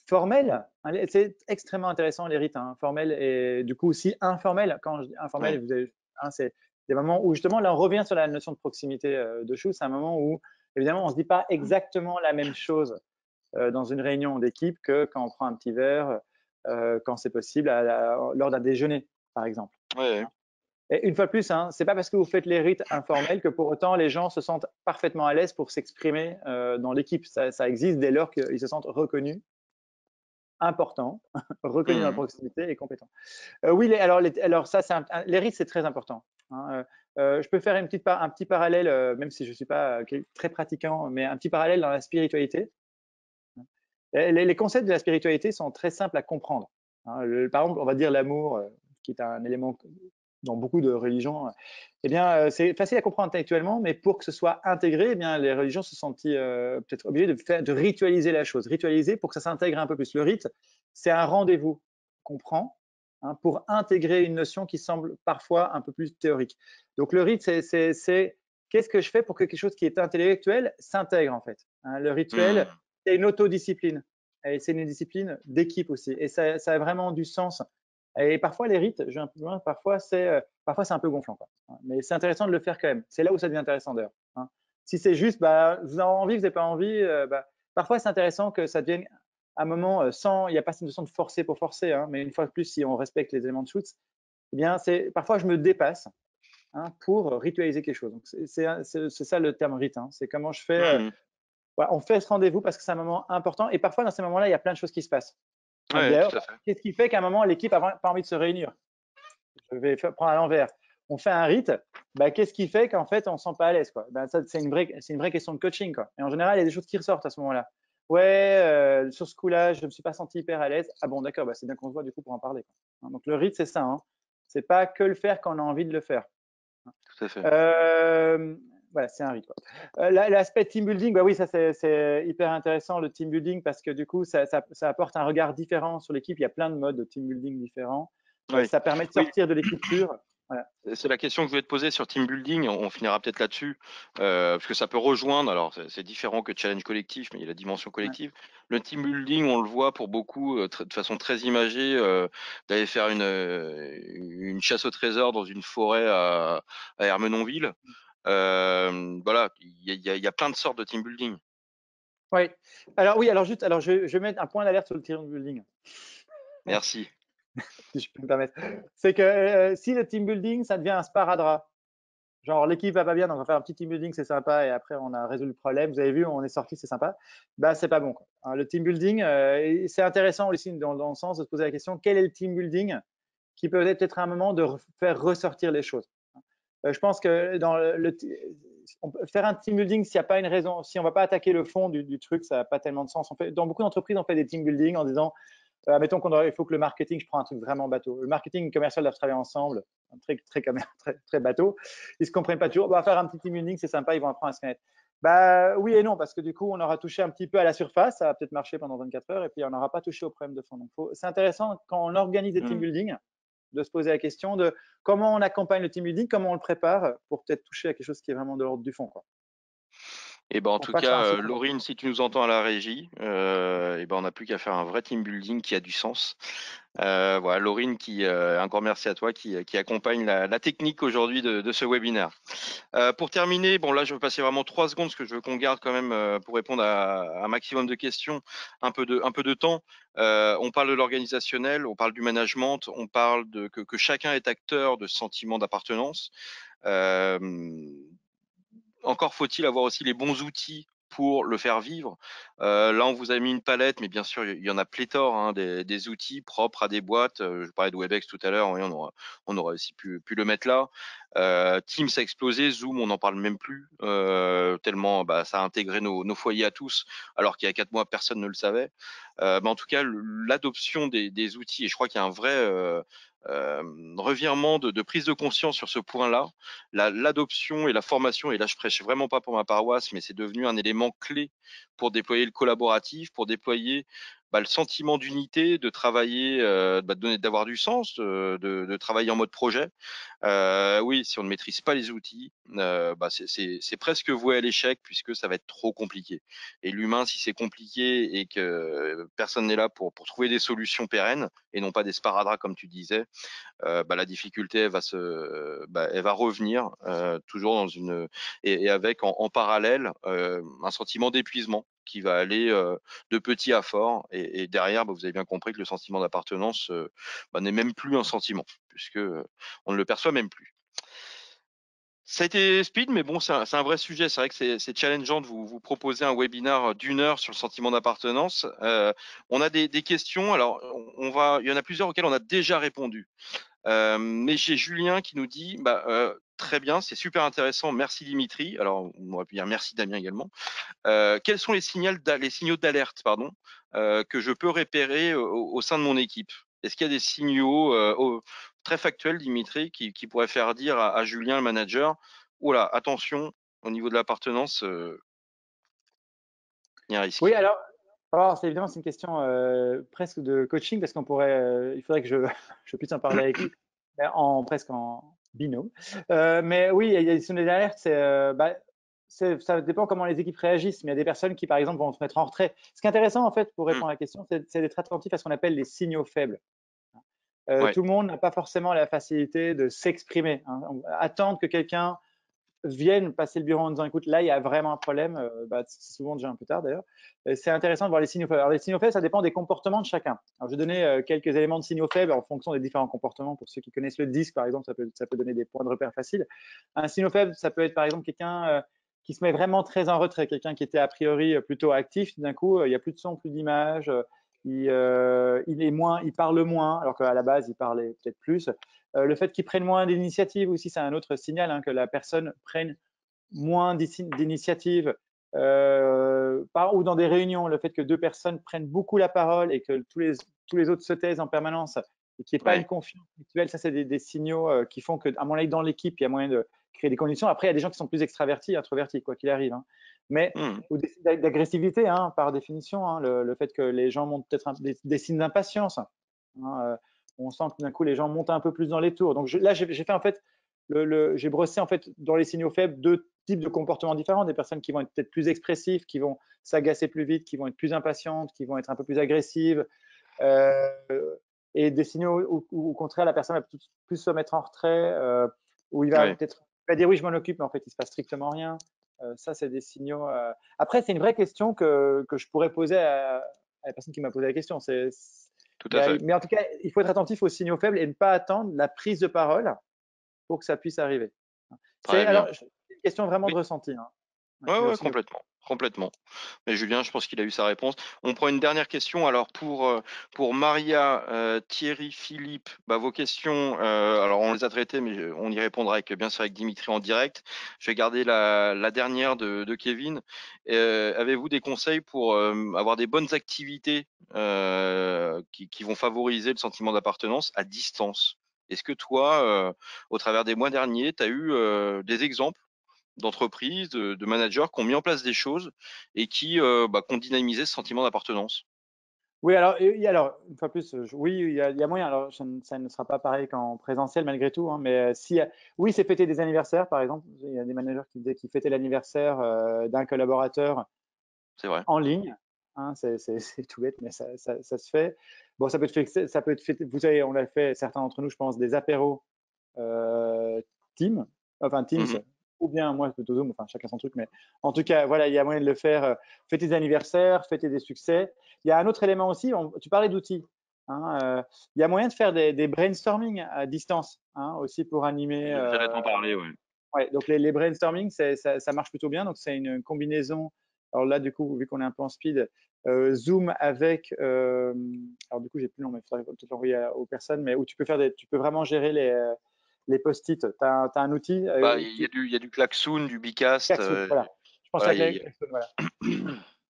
formels. Hein, c'est extrêmement intéressant, les rites formels et du coup aussi informels. Quand je dis Ouais. informel, c'est des moments où justement, là, on revient sur la notion de proximité de Chou. C'est un moment où, évidemment, on ne se dit pas exactement la même chose dans une réunion d'équipe que quand on prend un petit verre, quand c'est possible, lors d'un déjeuner, par exemple. Ouais, ouais. Hein. Et une fois de plus, hein, c'est pas parce que vous faites les rites informels que pour autant les gens se sentent parfaitement à l'aise pour s'exprimer dans l'équipe. Ça existe dès lors qu'ils se sentent reconnus, importants, reconnus dans la Mhm. proximité et compétents. Oui, alors ça, les rites, c'est très important. Hein. Je peux faire un petit parallèle, même si je ne suis pas très pratiquant, mais un petit parallèle dans la spiritualité. Les concepts de la spiritualité sont très simples à comprendre. Hein. Par exemple, on va dire l'amour, qui est un élément dans beaucoup de religions. Eh bien, c'est facile à comprendre intellectuellement, mais pour que ce soit intégré, eh bien, les religions se sont peut-être obligées de ritualiser la chose, ritualiser pour que ça s'intègre un peu plus. Le rite, c'est un rendez-vous qu'on prend, hein, pour intégrer une notion qui semble parfois un peu plus théorique. Donc, le rite, c'est qu'est-ce que je fais pour que quelque chose qui est intellectuel s'intègre en fait. Hein. Le rituel, Mhm. c'est une autodiscipline. Et c'est une discipline d'équipe aussi. Et ça a vraiment du sens. Et parfois, les rites, je vais un peu loin, parfois c'est un peu gonflant. Quoi. Mais c'est intéressant de le faire quand même. C'est là où ça devient intéressant d'ailleurs. Hein. Si c'est juste, bah, vous avez envie, vous n'avez pas envie, bah, parfois c'est intéressant que ça devienne un moment sans, il n'y a pas cette notion de forcer pour forcer, hein, mais une fois de plus, si on respecte les éléments de shoot, eh bien, parfois je me dépasse, hein, pour ritualiser quelque chose. Donc, c'est ça le terme rite. Hein. C'est comment je fais. Mhm. Voilà, on fait ce rendez-vous parce que c'est un moment important. Et parfois, dans ces moments-là, il y a plein de choses qui se passent. Ouais, D'ailleurs, tout à fait. qu'est-ce qui fait qu'à un moment, l'équipe n'a pas envie de se réunir? Je vais prendre à l'envers. On fait un rite, bah, qu'est-ce qui fait qu'en fait, on ne se sent pas à l'aise, quoi? Ben, ça, c'est une vraie question de coaching, quoi. Et en général, il y a des choses qui ressortent à ce moment-là. Ouais, sur ce coup-là, je ne me suis pas senti hyper à l'aise. Ah bon, d'accord, bah, c'est bien qu'on se voit du coup pour en parler. Quoi. Donc, le rite, c'est ça. Hein. C'est pas que le faire quand on a envie de le faire. Tout à fait. Euh, voilà, c'est un rite. L'aspect team building, bah oui, ça c'est hyper intéressant le team building parce que du coup, ça apporte un regard différent sur l'équipe. Il y a plein de modes de team building différents. Oui. Ça permet de Oui. sortir de l'écriture. Voilà. C'est la question que je voulais te poser sur team building. On finira peut-être là-dessus, parce que ça peut rejoindre. Alors, c'est différent que challenge collectif, mais il y a la dimension Ouais. collective. Le team building, on le voit pour beaucoup de façon très imagée, d'aller faire une chasse au trésor dans une forêt à Ermenonville. Voilà, il y a plein de sortes de team building. Oui. Alors oui, alors juste, alors je vais mettre un point d'alerte sur le team building, Merci. si je peux me permettre. C'est que si le team building, ça devient un sparadrap, genre l'équipe va pas bien, donc on va faire un petit team building, c'est sympa, et après on a résolu le problème. Vous avez vu, on est sorti, c'est sympa. Bah c'est pas bon, quoi. Hein, le team building, c'est intéressant aussi dans le sens de se poser la question quel est le team building qui peut être un moment de faire ressortir les choses. Je pense que on peut faire un team building s'il n'y a pas une raison, si on ne va pas attaquer le fond du truc, ça n'a pas tellement de sens. Dans beaucoup d'entreprises, on fait des team building en disant, mettons il faut que le marketing, je prends un truc vraiment bateau. Le marketing et le commercial doivent travailler ensemble, très bateau. Ils ne se comprennent pas toujours. On va faire un petit team building, c'est sympa, ils vont apprendre à se connaître. Bah oui et non, parce que du coup, on aura touché un petit peu à la surface, ça va peut-être marcher pendant 24 heures, et puis on n'aura pas touché au problème de fond. Donc, c'est intéressant quand on organise des team Hmm. building de se poser la question de comment on accompagne le team building, comment on le prépare pour peut-être toucher à quelque chose qui est vraiment de l'ordre du fond, quoi. Et ben en Pour tout pas que ça cas, insuffisamment. Laurine, si tu nous entends à la régie, et ben on n'a plus qu'à faire un vrai team building qui a du sens. Voilà, Laurine, encore merci à toi, qui accompagne la technique aujourd'hui de ce webinaire. Pour terminer, bon là je vais passer vraiment 3 secondes parce que je veux qu'on garde quand même pour répondre à un maximum de questions, un peu de temps. On parle de l'organisationnel, on parle du management, on parle que chacun est acteur de ce sentiment d'appartenance. Euh, Encore faut-il avoir aussi les bons outils pour le faire vivre. Là, on vous a mis une palette, mais bien sûr, il y en a pléthore, hein, des outils propres à des boîtes. Je parlais de Webex tout à l'heure, oui, on aurait aussi pu le mettre là. Teams a explosé, Zoom, on n'en parle même plus, tellement bah, ça a intégré nos foyers à tous, alors qu'il y a 4 mois, personne ne le savait. Mais en tout cas, l'adoption des outils, et je crois qu'il y a un vrai revirement de prise de conscience sur ce point-là, l'adoption et la formation, et là je prêche vraiment pas pour ma paroisse, mais c'est devenu un élément clé pour déployer le collaboratif, pour déployer bah, le sentiment d'unité, de travailler, d'avoir du sens, de travailler en mode projet. Oui, si on ne maîtrise pas les outils, bah, c'est presque voué à l'échec puisque ça va être trop compliqué. Et l'humain, si c'est compliqué et que personne n'est là pour trouver des solutions pérennes et non pas des sparadraps comme tu disais, bah, la difficulté elle va revenir toujours dans et avec en parallèle un sentiment d'épuisement qui va aller de petit à fort et derrière bah, vous avez bien compris que le sentiment d'appartenance bah, n'est même plus un sentiment puisque on ne le perçoit même plus. Ça a été speed, mais bon, c'est un vrai sujet. C'est vrai que c'est challengeant de vous proposer un webinaire d'1 heure sur le sentiment d'appartenance. On a des questions. Alors, il y en a plusieurs auxquelles on a déjà répondu. Mais j'ai Julien qui nous dit bah, très bien, c'est super intéressant, merci Dimitri. Alors, on aurait pu dire merci Damien également. Quels sont les signaux d'alerte pardon, que je peux repérer au sein de mon équipe? Est-ce qu'il y a des signaux très factuels, Dimitri, qui pourraient faire dire à Julien, le manager, oh là, attention, au niveau de l'appartenance, il y a un Oui, risque. alors c'est évidemment c'est une question presque de coaching parce il faudrait que je puisse en parler avec lui, mais presque en binôme. Mais oui, il y a des signaux d'alerte. Ça dépend comment les équipes réagissent. Mais il y a des personnes qui, par exemple, vont se mettre en retrait. Ce qui est intéressant, en fait, pour Hmm, répondre à la question, c'est d'être attentif à ce qu'on appelle les signaux faibles. ouais, Tout le monde n'a pas forcément la facilité de s'exprimer, hein. Attendre que quelqu'un viennent passer le bureau en disant écoute, là, il y a vraiment un problème, c'est souvent déjà un peu tard d'ailleurs. C'est intéressant de voir les signaux faibles. Alors, les signaux faibles, ça dépend des comportements de chacun. Alors, je vais donner quelques éléments de signaux faibles en fonction des différents comportements. Pour ceux qui connaissent le disque, par exemple, ça peut donner des points de repère faciles. Un signaux faible, ça peut être par exemple quelqu'un qui se met vraiment très en retrait, quelqu'un qui était a priori plutôt actif, d'un coup, il n'y a plus de son, plus d'image, il parle moins, alors qu'à la base, il parlait peut-être plus. Le fait qu'il prenne moins d'initiatives aussi, c'est un autre signal, hein, que la personne prenne moins d'initiatives. Ou dans des réunions, le fait que deux personnes prennent beaucoup la parole et que tous les autres se taisent en permanence et qu'il n'y ait pas une ouais. confiance mutuelle, ça c'est des signaux qui font que, à mon avis, dans l'équipe, il y a moyen de créer des conditions. Après, il y a des gens qui sont plus extravertis, introvertis, quoi qu'il arrive, hein. Mais Hmm, ou des signes d'agressivité, hein, par définition, hein, le fait que les gens montrent peut-être des signes d'impatience, hein, on sent que d'un coup les gens montent un peu plus dans les tours. Donc là, j'ai fait en fait, j'ai brossé en fait dans les signaux faibles deux types de comportements différents. Des personnes qui vont être peut-être plus expressives, qui vont s'agacer plus vite, qui vont être plus impatientes, qui vont être un peu plus agressives. Euh, et des signaux où, au contraire, la personne va plus se mettre en retrait, où il va Ouais. peut-être dire oui, je m'en occupe, mais en fait, il se passe strictement rien. Ça, c'est des signaux. Après, c'est une vraie question que je pourrais poser à la personne qui m'a posé la question. Tout à fait. Mais en tout cas, il faut être attentif aux signaux faibles et ne pas attendre la prise de parole pour que ça puisse arriver. Très bien. C'est une question vraiment de Oui. ressenti. Hein. Ouais, Ouais, mais ouais, aussi complètement, complètement. Mais Julien, je pense qu'il a eu sa réponse. On prend une dernière question. Alors pour Maria, Thierry, Philippe, bah, vos questions, alors on les a traitées, mais on y répondra avec, bien sûr avec Dimitri en direct. Je vais garder la dernière de Kevin. Avez-vous des conseils pour avoir des bonnes activités qui vont favoriser le sentiment d'appartenance à distance? Est-ce que toi, au travers des mois derniers, tu as eu des exemples d'entreprises, de managers qui ont mis en place des choses et qui ont dynamisé ce sentiment d'appartenance. oui, alors, une fois plus, oui, il y a moyen. Alors, ça ne sera pas pareil qu'en présentiel malgré tout, hein, mais si, oui, c'est fêter des anniversaires, par exemple. Il y a des managers qui disaient qu'ils fêtaient l'anniversaire d'un collaborateur C'est vrai. en ligne. Hein, c'est tout bête, mais ça se fait. Bon, ça peut être fait, vous savez, on l'a fait, certains d'entre nous, je pense, des apéros euh, Teams, Mmh. ou bien moi, plutôt Zoom, enfin, chacun son truc, mais en tout cas, voilà, il y a moyen de le faire, fêter des anniversaires, fêter des succès. Il y a un autre élément aussi, tu parlais d'outils. Hein, il y a moyen de faire des brainstorming à distance, hein, aussi pour animer. J'allais t'en parler, ouais. Ouais, donc les brainstorming, ça marche plutôt bien. Donc c'est une combinaison. Alors là, du coup, vu qu'on est un peu en speed, Zoom avec. Alors du coup, j'ai plus le nom, mais il faudrait peut-être l'envoyer aux personnes, mais où tu peux vraiment gérer les post-it. Tu as, un outil Bah, il y a du Klaxoon, du Bicast, Klaxoon, voilà. Je pense voilà, à Klaxoon, voilà.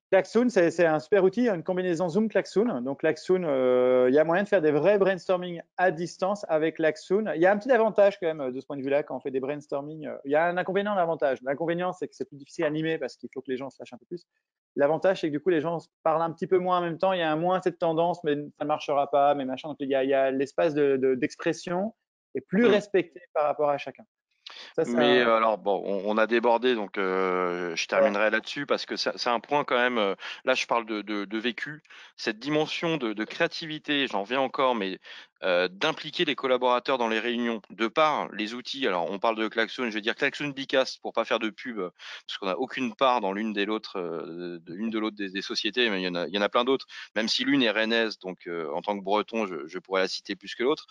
Klaxoon, c'est un super outil, une combinaison Zoom Klaxoon. Donc Klaxoon, il y a moyen de faire des vrais brainstorming à distance avec Klaxoon. Il y a un petit avantage quand même de ce point de vue-là quand on fait des brainstorming. Il y a un inconvénient, un avantage. L'inconvénient, c'est que c'est plus difficile à animer parce qu'il faut que les gens se lâchent un peu plus. L'avantage, c'est que du coup, les gens parlent un petit peu moins en même temps. Il y a moins cette tendance, mais ça ne marchera pas, mais machin. Donc il y a l'espace d'expression est plus Mmh. respecté par rapport à chacun. Ça, Mais ça, alors bon, on a débordé, donc je voilà. terminerai là-dessus parce que c'est un point quand même. Là, je parle de vécu, cette dimension de créativité. J'en reviens encore, mais d'impliquer les collaborateurs dans les réunions, de par les outils. Alors, on parle de Klaxoon, je vais dire Klaxoon Bicast pour pas faire de pub, parce qu'on n'a aucune part dans l'une de l'autre des sociétés, mais il y en a plein d'autres. Même si l'une est rennaise, donc en tant que Breton, je pourrais la citer plus que l'autre.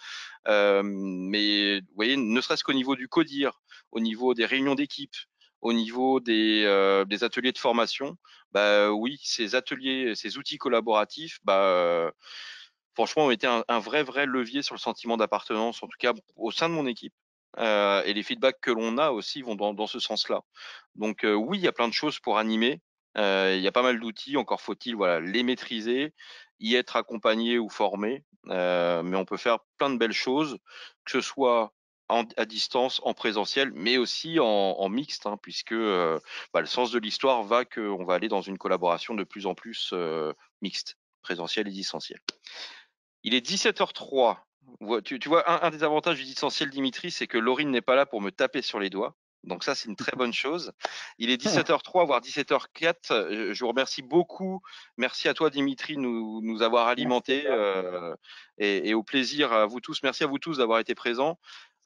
Mais vous voyez, ne serait-ce qu'au niveau du CODIR, au niveau des réunions d'équipe, au niveau des ateliers de formation, bah oui, ces ateliers, ces outils collaboratifs, franchement, ont été un vrai levier sur le sentiment d'appartenance, en tout cas au sein de mon équipe. Et les feedbacks que l'on a aussi vont dans ce sens-là. Donc oui, il y a plein de choses pour animer. Il y a pas mal d'outils, encore faut-il voilà, les maîtriser, y être accompagné ou formé. Mais on peut faire plein de belles choses, que ce soit à distance, en présentiel, mais aussi en mixte, hein, puisque le sens de l'histoire va qu'on va aller dans une collaboration de plus en plus mixte, présentiel et distanciel. Il est 17h03. Tu vois, un des avantages du distanciel, Dimitri, c'est que Laurine n'est pas là pour me taper sur les doigts. Donc ça, c'est une très bonne chose. Il est 17h03, voire 17h04. Je vous remercie beaucoup. Merci à toi, Dimitri, de nous avoir Merci à alimentés. toi. Et au plaisir à vous tous. Merci à vous tous d'avoir été présents.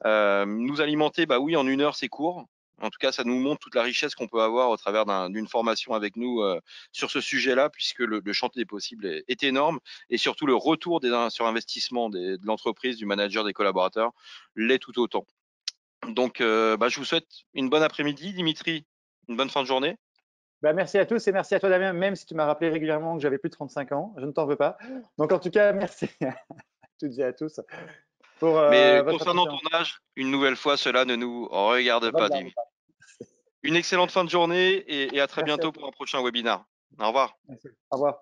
Nous alimenter, bah oui, en 1 heure, c'est court. En tout cas, ça nous montre toute la richesse qu'on peut avoir au travers d'une formation avec nous sur ce sujet-là, puisque le champ des possibles est énorme, et surtout le retour sur investissement de l'entreprise, du manager, des collaborateurs, l'est tout autant. Donc, je vous souhaite une bonne après-midi, Dimitri, une bonne fin de journée. Merci à tous et merci à toi Damien, même si tu m'as rappelé régulièrement que j'avais plus de 35 ans, je ne t'en veux pas. Donc en tout cas, merci à toutes et à tous pour Mais votre concernant ton attention. âge, une nouvelle fois, cela ne nous regarde Ça va pas, bien, Dimitri. Une excellente fin de journée et à très merci à bientôt tous. pour un prochain webinaire. Au revoir. Merci. Au revoir.